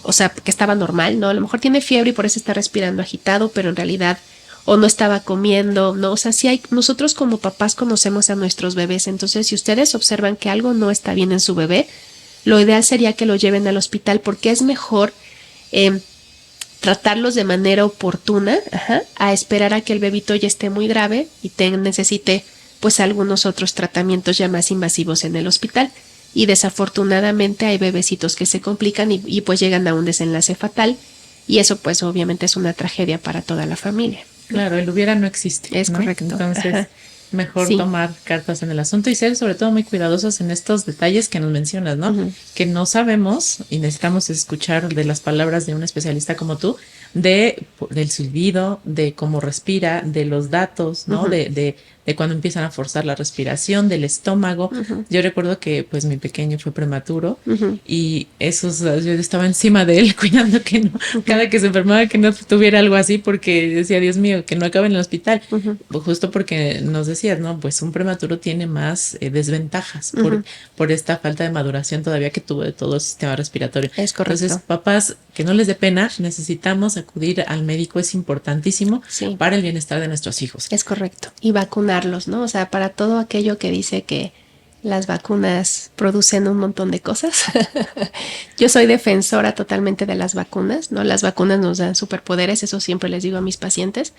o sea, que estaba normal, ¿no? A lo mejor tiene fiebre y por eso está respirando agitado, pero en realidad o no estaba comiendo, ¿no? O sea, sí hay, nosotros como papás conocemos a nuestros bebés, entonces si ustedes observan que algo no está bien en su bebé, lo ideal sería que lo lleven al hospital porque es mejor tratarlos de manera oportuna, a esperar a que el bebito ya esté muy grave y necesite pues algunos otros tratamientos ya más invasivos en el hospital. Y desafortunadamente hay bebecitos que se complican y pues llegan a un desenlace fatal y eso pues obviamente es una tragedia para toda la familia. Claro, el hubiera no existe. Es ¿no? correcto. Entonces, mejor tomar cartas en el asunto y ser sobre todo muy cuidadosos en estos detalles que nos mencionas, ¿no? Que no sabemos y necesitamos escuchar de las palabras de un especialista como tú, del silbido, de cómo respira, de los datos, ¿no? De cuando empiezan a forzar la respiración, del estómago. Yo recuerdo que pues mi pequeño fue prematuro y yo estaba encima de él cuidando que no, cada que se enfermaba que no tuviera algo así porque decía, Dios mío, que no acabe en el hospital. Justo porque nos decías, ¿no? Pues un prematuro tiene más desventajas por esta falta de maduración todavía que tuvo de todo el sistema respiratorio. Es correcto. Entonces, papás, que no les dé pena, necesitamos acudir al médico, es importantísimo para el bienestar de nuestros hijos. Es correcto. Y vacunarlos, ¿no? O sea, para todo aquello que dice que las vacunas producen un montón de cosas. Yo soy defensora totalmente de las vacunas, ¿no? Las vacunas nos dan superpoderes, eso siempre les digo a mis pacientes.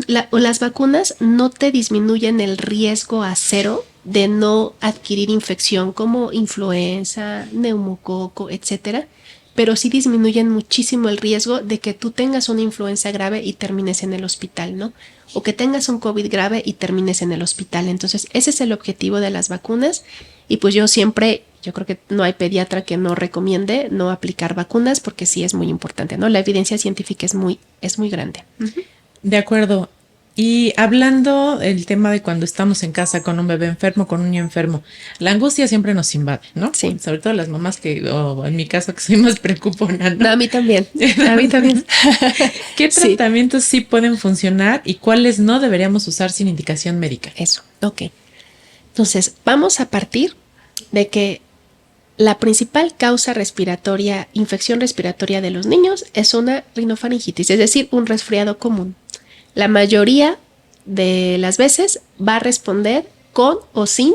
Las vacunas no te disminuyen el riesgo a cero de no adquirir infección como influenza, neumococo, etcétera, pero sí disminuyen muchísimo el riesgo de que tú tengas una influenza grave y termines en el hospital, ¿no? O que tengas un COVID grave y termines en el hospital. Entonces, ese es el objetivo de las vacunas y pues yo creo que no hay pediatra que no recomiende no aplicar vacunas porque sí es muy importante, ¿no? La evidencia científica es muy grande. De acuerdo. Y hablando el tema de cuando estamos en casa con un bebé enfermo, con un niño enfermo, la angustia siempre nos invade, ¿no? Sí. Sobre todo las mamás o en mi caso que soy más preocupona, ¿no? No, a mí también. A mí también. ¿Qué tratamientos sí pueden funcionar y cuáles no deberíamos usar sin indicación médica? Eso, ok. Entonces, vamos a partir de que la principal causa respiratoria, infección respiratoria de los niños es una rinofaringitis, es decir, un resfriado común. La mayoría de las veces va a responder con o sin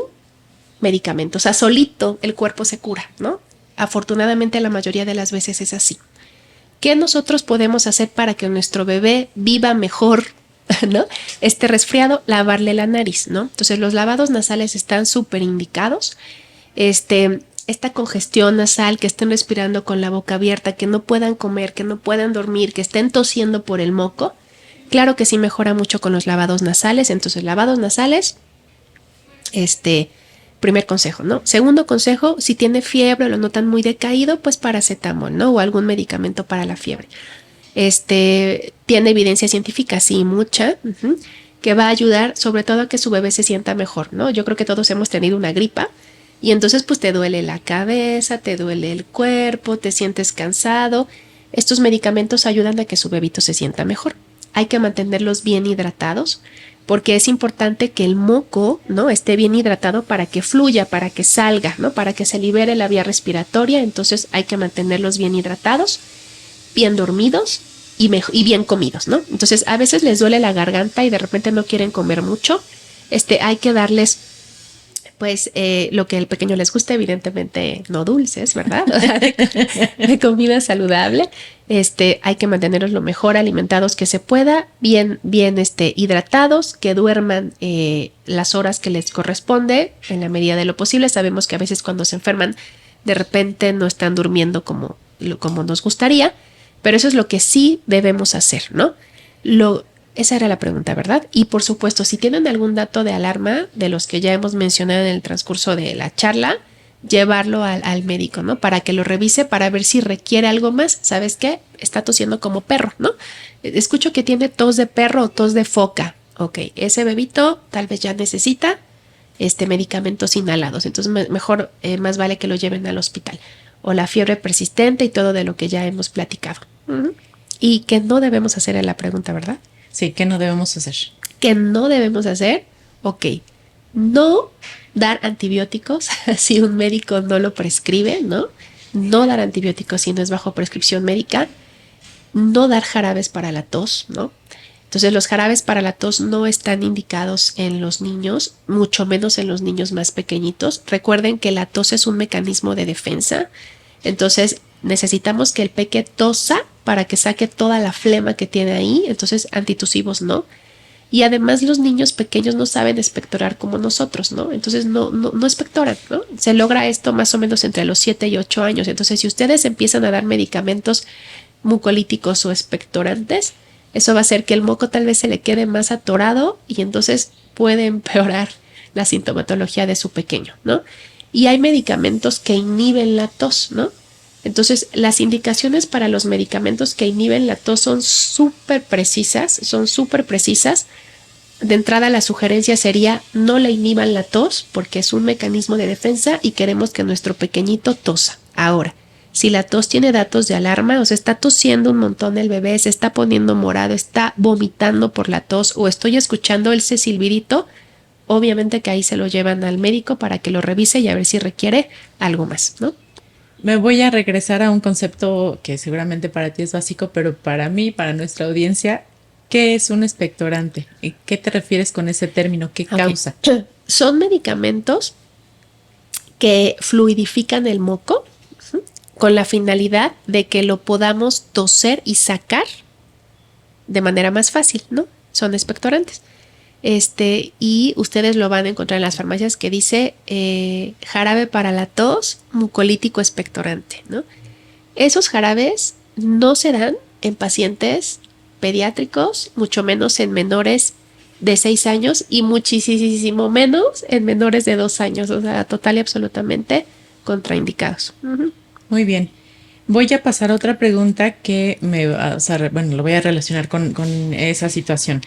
medicamentos. O sea, solito el cuerpo se cura, ¿no? Afortunadamente la mayoría de las veces es así. ¿Qué nosotros podemos hacer para que nuestro bebé viva mejor, ¿no? Este resfriado, lavarle la nariz, ¿no? Entonces los lavados nasales están súper indicados. Esta congestión nasal, que estén respirando con la boca abierta, que no puedan comer, que no puedan dormir, que estén tosiendo por el moco, claro que sí mejora mucho con los lavados nasales. Entonces, lavados nasales, primer consejo, ¿no? Segundo consejo, si tiene fiebre o lo notan muy decaído, pues paracetamol, ¿no? O algún medicamento para la fiebre. Tiene evidencia científica, sí, mucha, que va a ayudar sobre todo a que su bebé se sienta mejor, ¿no? Yo creo que todos hemos tenido una gripa y entonces pues te duele la cabeza, te duele el cuerpo, te sientes cansado. Estos medicamentos ayudan a que su bebito se sienta mejor. Hay que mantenerlos bien hidratados porque es importante que el moco, ¿no?, esté bien hidratado para que fluya, para que salga, ¿no?, para que se libere la vía respiratoria. Entonces hay que mantenerlos bien hidratados, bien dormidos y bien comidos, ¿no? Entonces a veces les duele la garganta y de repente no quieren comer mucho. Hay que darles pues lo que al pequeño les gusta, evidentemente no dulces, ¿verdad? De comida saludable. Hay que mantenerlos lo mejor alimentados que se pueda, bien hidratados, que duerman las horas que les corresponde en la medida de lo posible. Sabemos que a veces cuando se enferman de repente no están durmiendo como nos gustaría, pero eso es lo que sí debemos hacer, ¿no? Esa era la pregunta, ¿verdad? Y por supuesto, si tienen algún dato de alarma de los que ya hemos mencionado en el transcurso de la charla, llevarlo al médico, ¿no? Para que lo revise, para ver si requiere algo más. ¿Sabes qué? Está tosiendo como perro, ¿no? Escucho que tiene tos de perro o tos de foca. Ok, ese bebito tal vez ya necesita medicamentos inhalados. Entonces mejor, más vale que lo lleven al hospital. O la fiebre persistente y todo de lo que ya hemos platicado. Y que no debemos hacer en la pregunta, ¿verdad? Sí, ¿qué no debemos hacer? ¿Qué no debemos hacer? Ok, no dar antibióticos si un médico no lo prescribe, ¿no? No dar antibióticos si no es bajo prescripción médica. No dar jarabes para la tos, ¿no? Entonces los jarabes para la tos no están indicados en los niños, mucho menos en los niños más pequeñitos. Recuerden que la tos es un mecanismo de defensa, entonces necesitamos que el peque tosa para que saque toda la flema que tiene ahí, entonces antitusivos no. Y además los niños pequeños no saben expectorar como nosotros, ¿no? Entonces no expectoran, ¿no? Se logra esto más o menos entre los 7 y 8 años. Entonces si ustedes empiezan a dar medicamentos mucolíticos o expectorantes, eso va a hacer que el moco tal vez se le quede más atorado y entonces puede empeorar la sintomatología de su pequeño, ¿no? Y hay medicamentos que inhiben la tos, ¿no? Entonces, las indicaciones para los medicamentos que inhiben la tos son súper precisas, De entrada, la sugerencia sería no le inhiban la tos porque es un mecanismo de defensa y queremos que nuestro pequeñito tosa. Ahora, si la tos tiene datos de alarma, o sea, está tosiendo un montón el bebé, se está poniendo morado, está vomitando por la tos o estoy escuchando ese silbidito, obviamente que ahí se lo llevan al médico para que lo revise y a ver si requiere algo más, ¿no? Me voy a regresar a un concepto que seguramente para ti es básico, pero para mí, para nuestra audiencia, ¿qué es un expectorante? ¿Qué te refieres con ese término? ¿Qué causa? Son medicamentos que fluidifican el moco con la finalidad de que lo podamos toser y sacar de manera más fácil, ¿no? Son expectorantes. Y ustedes lo van a encontrar en las farmacias que dice jarabe para la tos, mucolítico expectorante, ¿no? Esos jarabes no se dan en pacientes pediátricos, mucho menos en menores de 6 años y muchísimo menos en menores de 2 años, o sea, total y absolutamente contraindicados. Muy bien. Voy a pasar a otra pregunta que lo voy a relacionar con esa situación.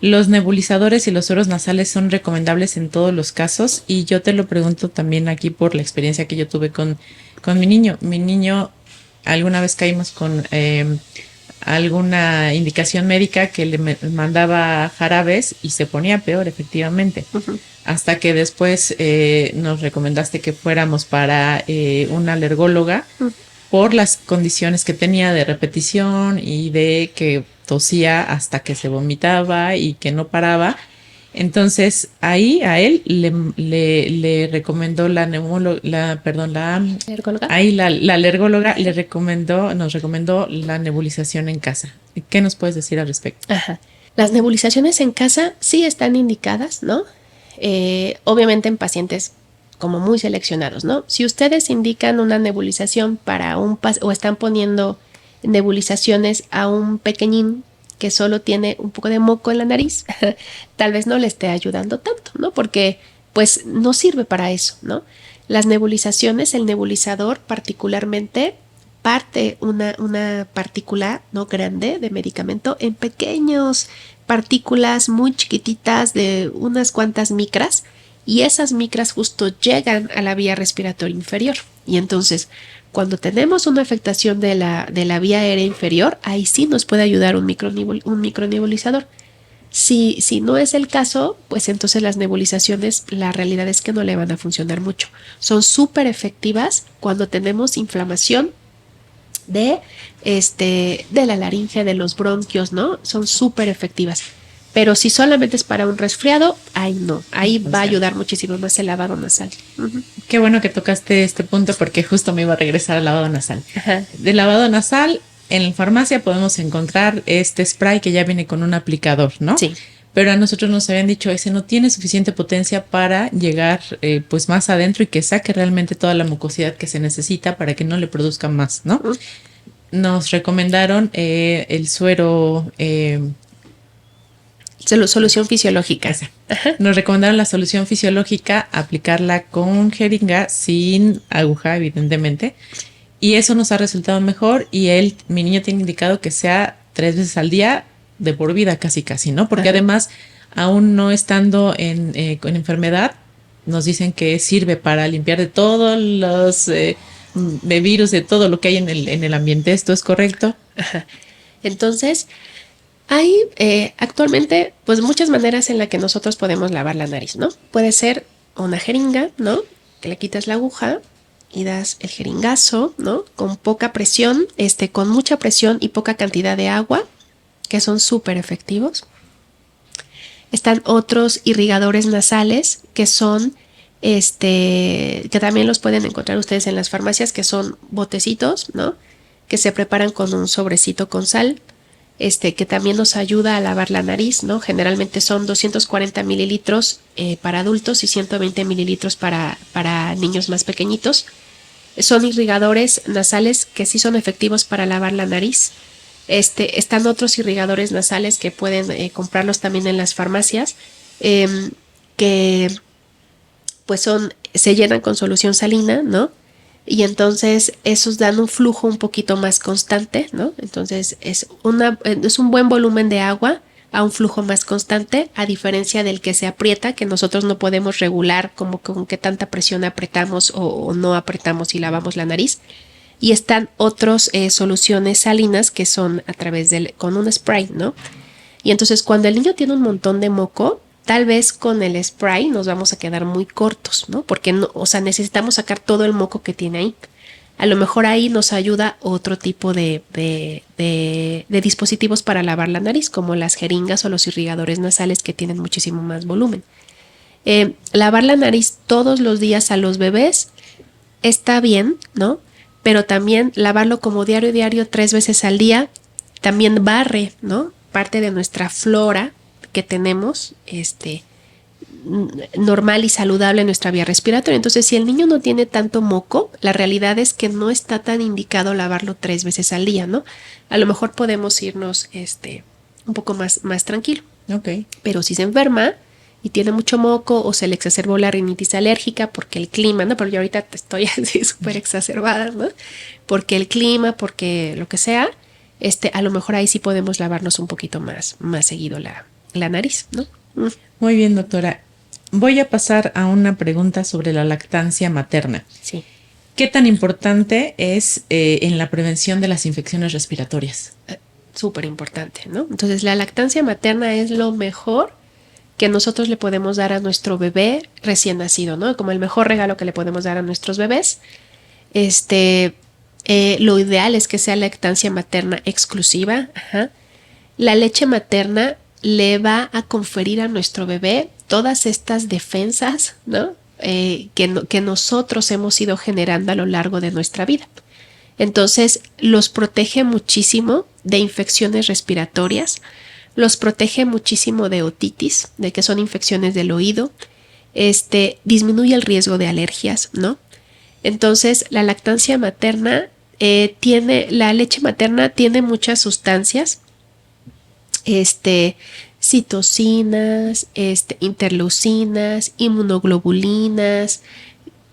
Los nebulizadores y los sueros nasales son recomendables en todos los casos y yo te lo pregunto también aquí por la experiencia que yo tuve con mi niño. Mi niño, alguna vez caímos con alguna indicación médica que le mandaba jarabes y se ponía peor, efectivamente. Hasta que después nos recomendaste que fuéramos para una alergóloga por las condiciones que tenía de repetición y de que tosía hasta que se vomitaba y que no paraba. Entonces ahí a él le recomendó la ¿Alergóloga? Ahí la alergóloga nos recomendó la nebulización en casa. ¿Qué nos puedes decir al respecto? Ajá. Las nebulizaciones en casa sí están indicadas, ¿no? Obviamente en pacientes como muy seleccionados, ¿no? Si ustedes indican una nebulización para o están poniendo nebulizaciones a un pequeñín que solo tiene un poco de moco en la nariz, tal vez no le esté ayudando tanto, ¿no? Porque pues no sirve para eso, ¿no? Las nebulizaciones, el nebulizador particularmente parte una partícula no grande de medicamento en pequeños partículas muy chiquititas de unas cuantas micras y esas micras justo llegan a la vía respiratoria inferior y entonces cuando tenemos una afectación de la vía aérea inferior ahí sí nos puede ayudar un micronebulizador. Si no es el caso, pues entonces las nebulizaciones, la realidad es que no le van a funcionar mucho. Son súper efectivas cuando tenemos inflamación de la laringe, de los bronquios, ¿no? Son súper efectivas. Pero si solamente es para un resfriado, ahí no. Ahí va a ayudar muchísimo más el lavado nasal. Qué bueno que tocaste este punto porque justo me iba a regresar al lavado nasal. Ajá. De lavado nasal, en la farmacia podemos encontrar este spray que ya viene con un aplicador, ¿no? Sí. Pero a nosotros nos habían dicho ese no tiene suficiente potencia para llegar pues más adentro y que saque realmente toda la mucosidad que se necesita para que no le produzca más, ¿no? Nos recomendaron el suero... Solución fisiológica. Nos recomendaron la solución fisiológica, aplicarla con jeringa sin aguja, evidentemente. Y eso nos ha resultado mejor y mi niño tiene indicado que sea 3 veces al día de por vida casi, ¿no? Porque además, aún no estando con enfermedad, nos dicen que sirve para limpiar de todos los de virus, de todo lo que hay en el ambiente. ¿Esto es correcto? Ajá. Entonces, hay actualmente pues muchas maneras en las que nosotros podemos lavar la nariz, ¿no? Puede ser una jeringa, ¿no? Que le quitas la aguja y das el jeringazo, ¿no? Con poca presión, con mucha presión y poca cantidad de agua, que son súper efectivos. Están otros irrigadores nasales que son, que también los pueden encontrar ustedes en las farmacias, que son botecitos, ¿no? Que se preparan con un sobrecito con sal, que también nos ayuda a lavar la nariz, ¿no? Generalmente son 240 mililitros para adultos y 120 mililitros para niños más pequeñitos. Son irrigadores nasales que sí son efectivos para lavar la nariz. Están otros irrigadores nasales que pueden comprarlos también en las farmacias, que pues se llenan con solución salina, ¿no? Y entonces esos dan un flujo un poquito más constante, ¿no? Entonces es un buen volumen de agua a un flujo más constante, a diferencia del que se aprieta, que nosotros no podemos regular como con qué tanta presión apretamos o no apretamos y lavamos la nariz. Y están otros soluciones salinas que son con un spray, ¿no? Y entonces cuando el niño tiene un montón de moco, tal vez con el spray nos vamos a quedar muy cortos, ¿no? Porque necesitamos sacar todo el moco que tiene ahí. A lo mejor ahí nos ayuda otro tipo de dispositivos para lavar la nariz, como las jeringas o los irrigadores nasales que tienen muchísimo más volumen. Lavar la nariz todos los días a los bebés está bien, ¿no? Pero también lavarlo como diario 3 veces al día también barre, ¿no? Parte de nuestra flora que tenemos normal y saludable en nuestra vía respiratoria. Entonces, si el niño no tiene tanto moco, la realidad es que no está tan indicado lavarlo 3 veces al día, ¿no? A lo mejor podemos irnos un poco más tranquilo. Okay. Pero si se enferma y tiene mucho moco o se le exacerbó la rinitis alérgica porque el clima, ¿no? Pero yo ahorita estoy así súper exacerbada, ¿no? Porque el clima, porque lo que sea, a lo mejor ahí sí podemos lavarnos un poquito más seguido la nariz, ¿no? Muy bien, doctora. Voy a pasar a una pregunta sobre la lactancia materna. Sí. ¿Qué tan importante es en la prevención de las infecciones respiratorias? Súper importante, ¿no? Entonces, la lactancia materna es lo mejor que nosotros le podemos dar a nuestro bebé recién nacido, ¿no? Como el mejor regalo que le podemos dar a nuestros bebés. Lo ideal es que sea lactancia materna exclusiva. Ajá. La leche materna le va a conferir a nuestro bebé todas estas defensas, ¿no? Que nosotros hemos ido generando a lo largo de nuestra vida. Entonces, los protege muchísimo de infecciones respiratorias, los protege muchísimo de otitis, de que son infecciones del oído, disminuye el riesgo de alergias, ¿no? Entonces, la lactancia materna la leche materna tiene muchas sustancias, citocinas, interleucinas, inmunoglobulinas.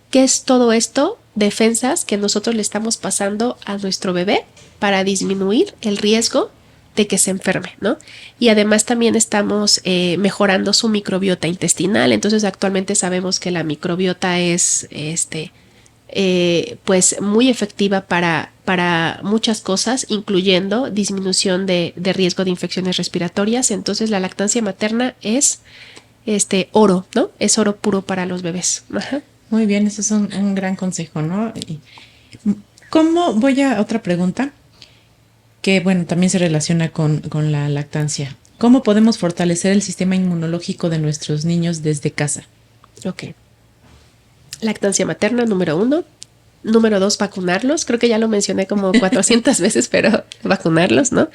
¿Qué es todo esto? Defensas que nosotros le estamos pasando a nuestro bebé para disminuir el riesgo de que se enferme, ¿no? Y además también estamos mejorando su microbiota intestinal. Entonces actualmente sabemos que la microbiota es pues muy efectiva para muchas cosas, incluyendo disminución de riesgo de infecciones respiratorias. Entonces la lactancia materna es oro, ¿no? Es oro puro para los bebés. Ajá. Muy bien, eso es un gran consejo, ¿no? ¿Cómo? Voy a otra pregunta que, bueno, también se relaciona con la lactancia. ¿Cómo podemos fortalecer el sistema inmunológico de nuestros niños desde casa? Ok. Lactancia materna, número 1. Número 2, vacunarlos. Creo que ya lo mencioné como 400 veces, pero vacunarlos, ¿no?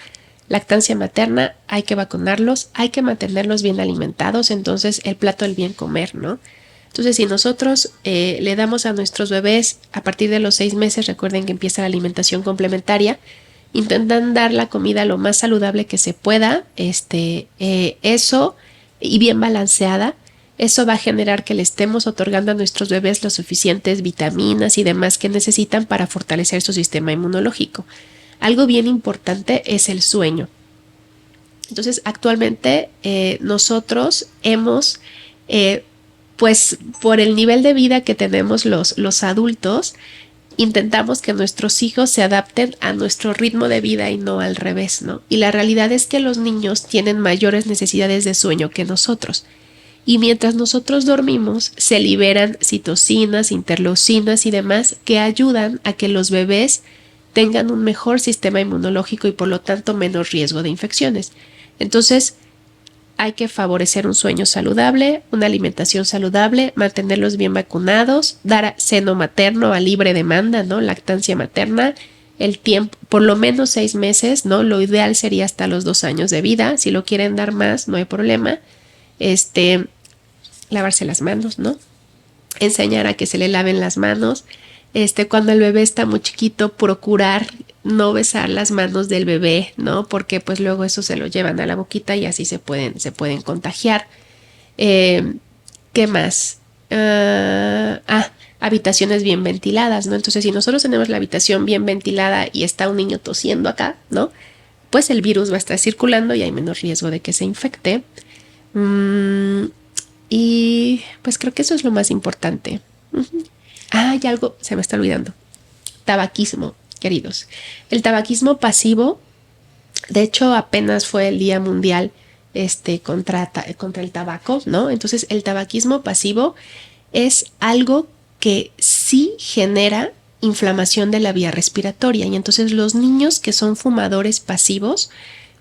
Lactancia materna, hay que vacunarlos, hay que mantenerlos bien alimentados. Entonces, el plato del bien comer, ¿no? Entonces, si nosotros le damos a nuestros bebés a partir de los 6 meses, recuerden que empieza la alimentación complementaria, intentan dar la comida lo más saludable que se pueda, eso y bien balanceada. Eso va a generar que le estemos otorgando a nuestros bebés las suficientes vitaminas y demás que necesitan para fortalecer su sistema inmunológico. Algo bien importante es el sueño. Entonces, actualmente nosotros hemos, pues por el nivel de vida que tenemos los adultos, intentamos que nuestros hijos se adapten a nuestro ritmo de vida y no al revés, ¿no? Y la realidad es que los niños tienen mayores necesidades de sueño que nosotros. Y mientras nosotros dormimos, se liberan citocinas, interleucinas y demás que ayudan a que los bebés tengan un mejor sistema inmunológico y por lo tanto menos riesgo de infecciones. Entonces, hay que favorecer un sueño saludable, una alimentación saludable, mantenerlos bien vacunados, dar seno materno a libre demanda, ¿no? Lactancia materna, el tiempo, por lo menos 6 meses, ¿no? Lo ideal sería hasta los 2 años de vida. Si lo quieren dar más, no hay problema. Lavarse las manos, ¿no? Enseñar a que se le laven las manos. Cuando el bebé está muy chiquito, procurar no besar las manos del bebé, ¿no? Porque pues luego eso se lo llevan a la boquita y así se pueden contagiar. ¿Qué más? Habitaciones bien ventiladas, ¿no? Entonces, si nosotros tenemos la habitación bien ventilada y está un niño tosiendo acá, ¿no? Pues el virus va a estar circulando y hay menos riesgo de que se infecte. Y pues creo que eso es lo más importante. Y algo se me está olvidando. Tabaquismo, queridos. El tabaquismo pasivo, de hecho, apenas fue el Día Mundial contra el tabaco, ¿no? Entonces, el tabaquismo pasivo es algo que sí genera inflamación de la vía respiratoria. Y entonces los niños que son fumadores pasivos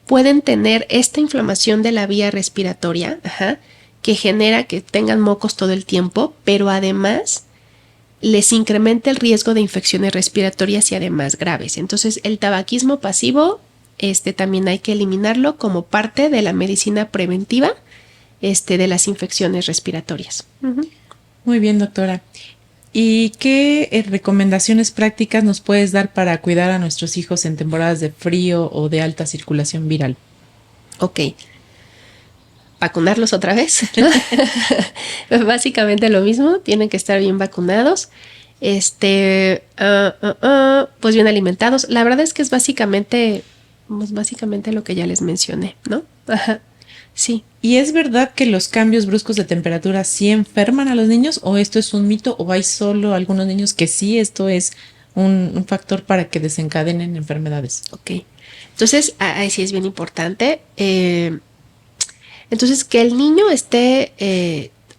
pueden tener esta inflamación de la vía respiratoria, que genera que tengan mocos todo el tiempo, pero además les incrementa el riesgo de infecciones respiratorias y además graves. Entonces, el tabaquismo pasivo, también hay que eliminarlo como parte de la medicina preventiva, de las infecciones respiratorias. Muy bien, doctora. ¿Y qué recomendaciones prácticas nos puedes dar para cuidar a nuestros hijos en temporadas de frío o de alta circulación viral? Ok. Vacunarlos otra vez, ¿no? Básicamente lo mismo, tienen que estar bien vacunados, pues bien alimentados. La verdad es que es básicamente lo que ya les mencioné, ¿no? Sí. ¿Y es verdad que los cambios bruscos de temperatura sí enferman a los niños o esto es un mito o hay solo algunos niños que sí esto es un factor para que desencadenen enfermedades? Ok. Entonces, ahí sí es bien importante. Entonces, que el niño esté,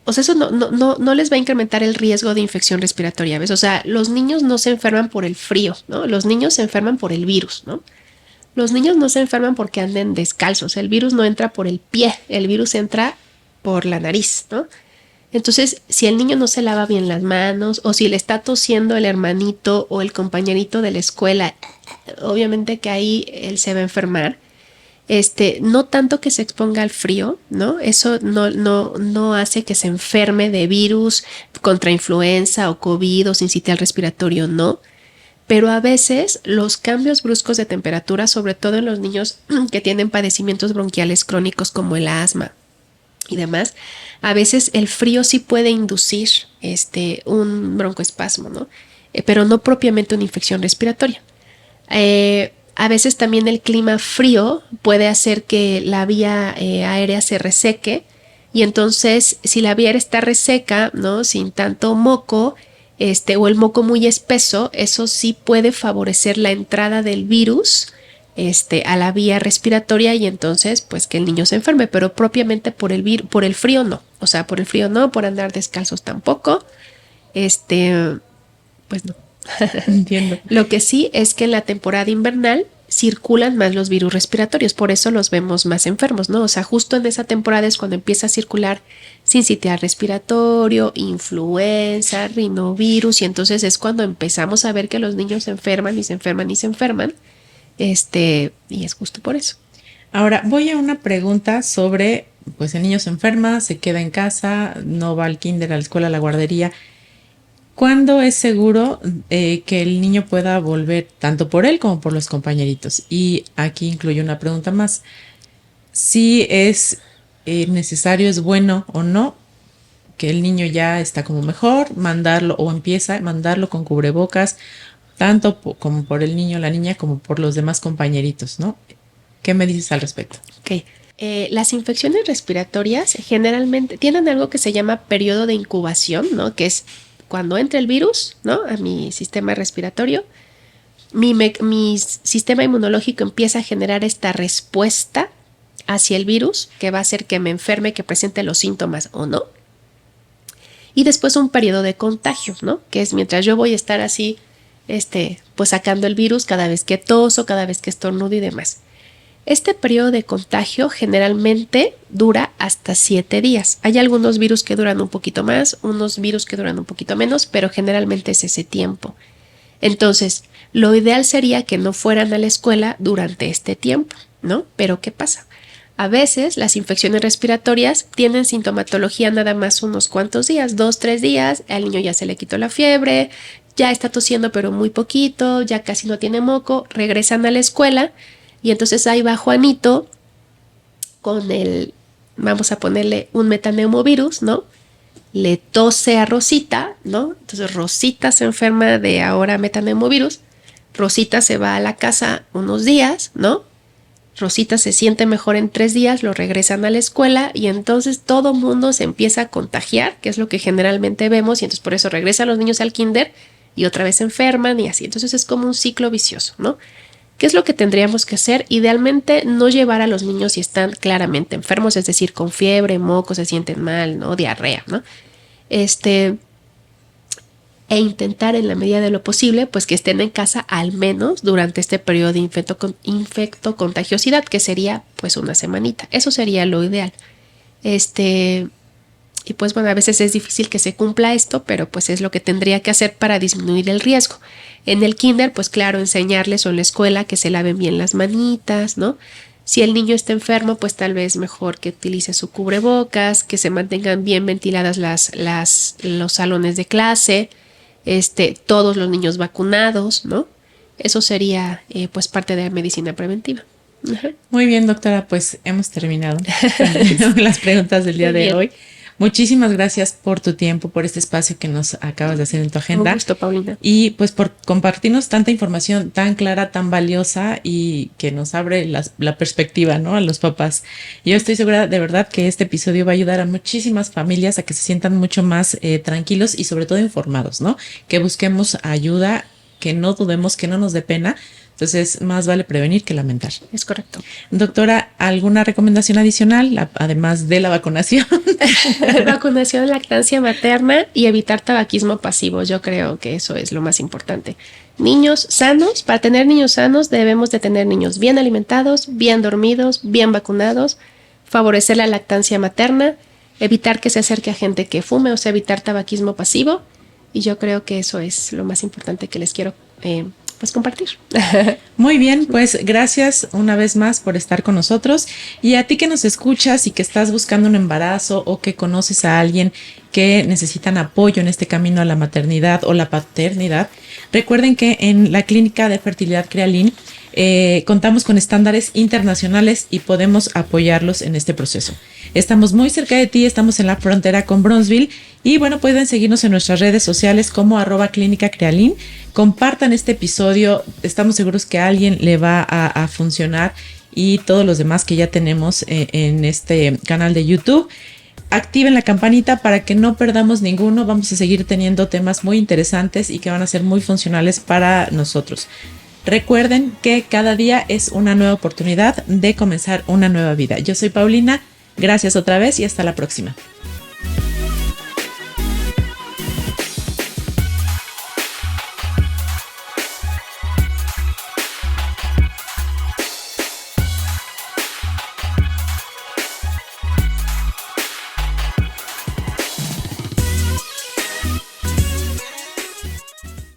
eso no les va a incrementar el riesgo de infección respiratoria, ¿ves? O sea, los niños no se enferman por el frío, ¿no? Los niños se enferman por el virus, ¿no? Los niños no se enferman porque anden descalzos, el virus no entra por el pie, el virus entra por la nariz, ¿no? Entonces, si el niño no se lava bien las manos o si le está tosiendo el hermanito o el compañerito de la escuela, obviamente que ahí él se va a enfermar. No tanto que se exponga al frío, ¿no? Eso no hace que se enferme de virus contra influenza o COVID o sincitial respiratorio, no. Pero a veces los cambios bruscos de temperatura, sobre todo en los niños que tienen padecimientos bronquiales crónicos como el asma y demás, a veces el frío sí puede inducir un broncoespasmo, ¿no? Pero no propiamente una infección respiratoria. A veces también el clima frío puede hacer que la vía aérea se reseque y entonces si la vía aérea está reseca, ¿no? Sin tanto moco, o el moco muy espeso, eso sí puede favorecer la entrada del virus a la vía respiratoria y entonces pues que el niño se enferme, pero propiamente por el frío no. O sea, por el frío no, por andar descalzos tampoco. Pues no. Entiendo. Lo que sí es que en la temporada invernal circulan más los virus respiratorios, por eso los vemos más enfermos, ¿no? O sea, justo en esa temporada es cuando empieza a circular sincitial respiratorio, influenza, rinovirus, y entonces es cuando empezamos a ver que los niños se enferman y se enferman y se enferman, y es justo por eso. Ahora, voy a una pregunta sobre, pues el niño se enferma, se queda en casa, no va al kinder, a la escuela, a la guardería. ¿Cuándo es seguro que el niño pueda volver tanto por él como por los compañeritos? Y aquí incluyo una pregunta más. Si es necesario, es bueno o no que el niño ya está como mejor, mandarlo o empieza a mandarlo con cubrebocas, tanto como por el niño o la niña como por los demás compañeritos, ¿no? ¿Qué me dices al respecto? Ok. Las infecciones respiratorias generalmente tienen algo que se llama periodo de incubación, ¿no? Que es cuando entra el virus, ¿no? A mi sistema respiratorio, mi sistema inmunológico empieza a generar esta respuesta hacia el virus, que va a hacer que me enferme, que presente los síntomas o no. Y después un periodo de contagio, ¿no? Que es mientras yo voy a estar así, pues sacando el virus cada vez que toso, cada vez que estornudo y demás. Este periodo de contagio generalmente dura hasta 7 días. Hay algunos virus que duran un poquito más, unos virus que duran un poquito menos, pero generalmente es ese tiempo. Entonces, lo ideal sería que no fueran a la escuela durante este tiempo, ¿no? Pero ¿qué pasa? A veces las infecciones respiratorias tienen sintomatología nada más unos cuantos días, 2, 3 días, al niño ya se le quitó la fiebre, ya está tosiendo pero muy poquito, ya casi no tiene moco, regresan a la escuela y entonces ahí va Juanito con vamos a ponerle un metaneumovirus, ¿no? Le tose a Rosita, ¿no? Entonces Rosita se enferma de ahora metaneumovirus, Rosita se va a la casa unos días, ¿no? Rosita se siente mejor en 3 días, lo regresan a la escuela y entonces todo mundo se empieza a contagiar, que es lo que generalmente vemos, y entonces por eso regresan los niños al kinder y otra vez se enferman y así. Entonces es como un ciclo vicioso, ¿no? ¿Qué es lo que tendríamos que hacer? Idealmente no llevar a los niños si están claramente enfermos, es decir, con fiebre, moco, se sienten mal, ¿no? Diarrea, ¿no? E intentar en la medida de lo posible pues que estén en casa al menos durante este periodo de infectocontagiosidad, que sería pues una semanita. Eso sería lo ideal. Y pues bueno, a veces es difícil que se cumpla esto, pero pues es lo que tendría que hacer para disminuir el riesgo. En el kinder, pues claro, enseñarles o en la escuela que se laven bien las manitas, ¿no? Si el niño está enfermo, pues tal vez mejor que utilice su cubrebocas, que se mantengan bien ventiladas los salones de clase, todos los niños vacunados, ¿no? Eso sería pues parte de la medicina preventiva. Ajá. Muy bien, doctora, pues hemos terminado con las preguntas del día de hoy. Muchísimas gracias por tu tiempo, por este espacio que nos acabas de hacer en tu agenda. Un gusto, Paulina. Y pues por compartirnos tanta información tan clara, tan valiosa y que nos abre la perspectiva, ¿no? A los papás. Yo estoy segura de verdad que este episodio va a ayudar a muchísimas familias a que se sientan mucho más tranquilos y sobre todo informados, ¿no? Que busquemos ayuda, que no dudemos, que no nos dé pena. Entonces, más vale prevenir que lamentar. Es correcto. Doctora, ¿alguna recomendación adicional, además de la vacunación? Vacunación, lactancia materna y evitar tabaquismo pasivo. Yo creo que eso es lo más importante. Niños sanos. Para tener niños sanos debemos de tener niños bien alimentados, bien dormidos, bien vacunados, favorecer la lactancia materna, evitar que se acerque a gente que fume, o sea, evitar tabaquismo pasivo. Y yo creo que eso es lo más importante que les quiero pues compartir. Muy bien, pues gracias una vez más por estar con nosotros, y a ti que nos escuchas y que estás buscando un embarazo o que conoces a alguien que necesitan apoyo en este camino a la maternidad o la paternidad, recuerden que en la Clínica de Fertilidad Crealin contamos con estándares internacionales y podemos apoyarlos en este proceso. Estamos muy cerca de ti, estamos en la frontera con Bronzeville y bueno, pueden seguirnos en nuestras redes sociales como @Clínica Crealin. Compartan este episodio, estamos seguros que a alguien le va a funcionar, y todos los demás que ya tenemos en este canal de YouTube. Activen la campanita para que no perdamos ninguno. Vamos a seguir teniendo temas muy interesantes y que van a ser muy funcionales para nosotros. Recuerden que cada día es una nueva oportunidad de comenzar una nueva vida. Yo soy Paulina, gracias otra vez y hasta la próxima.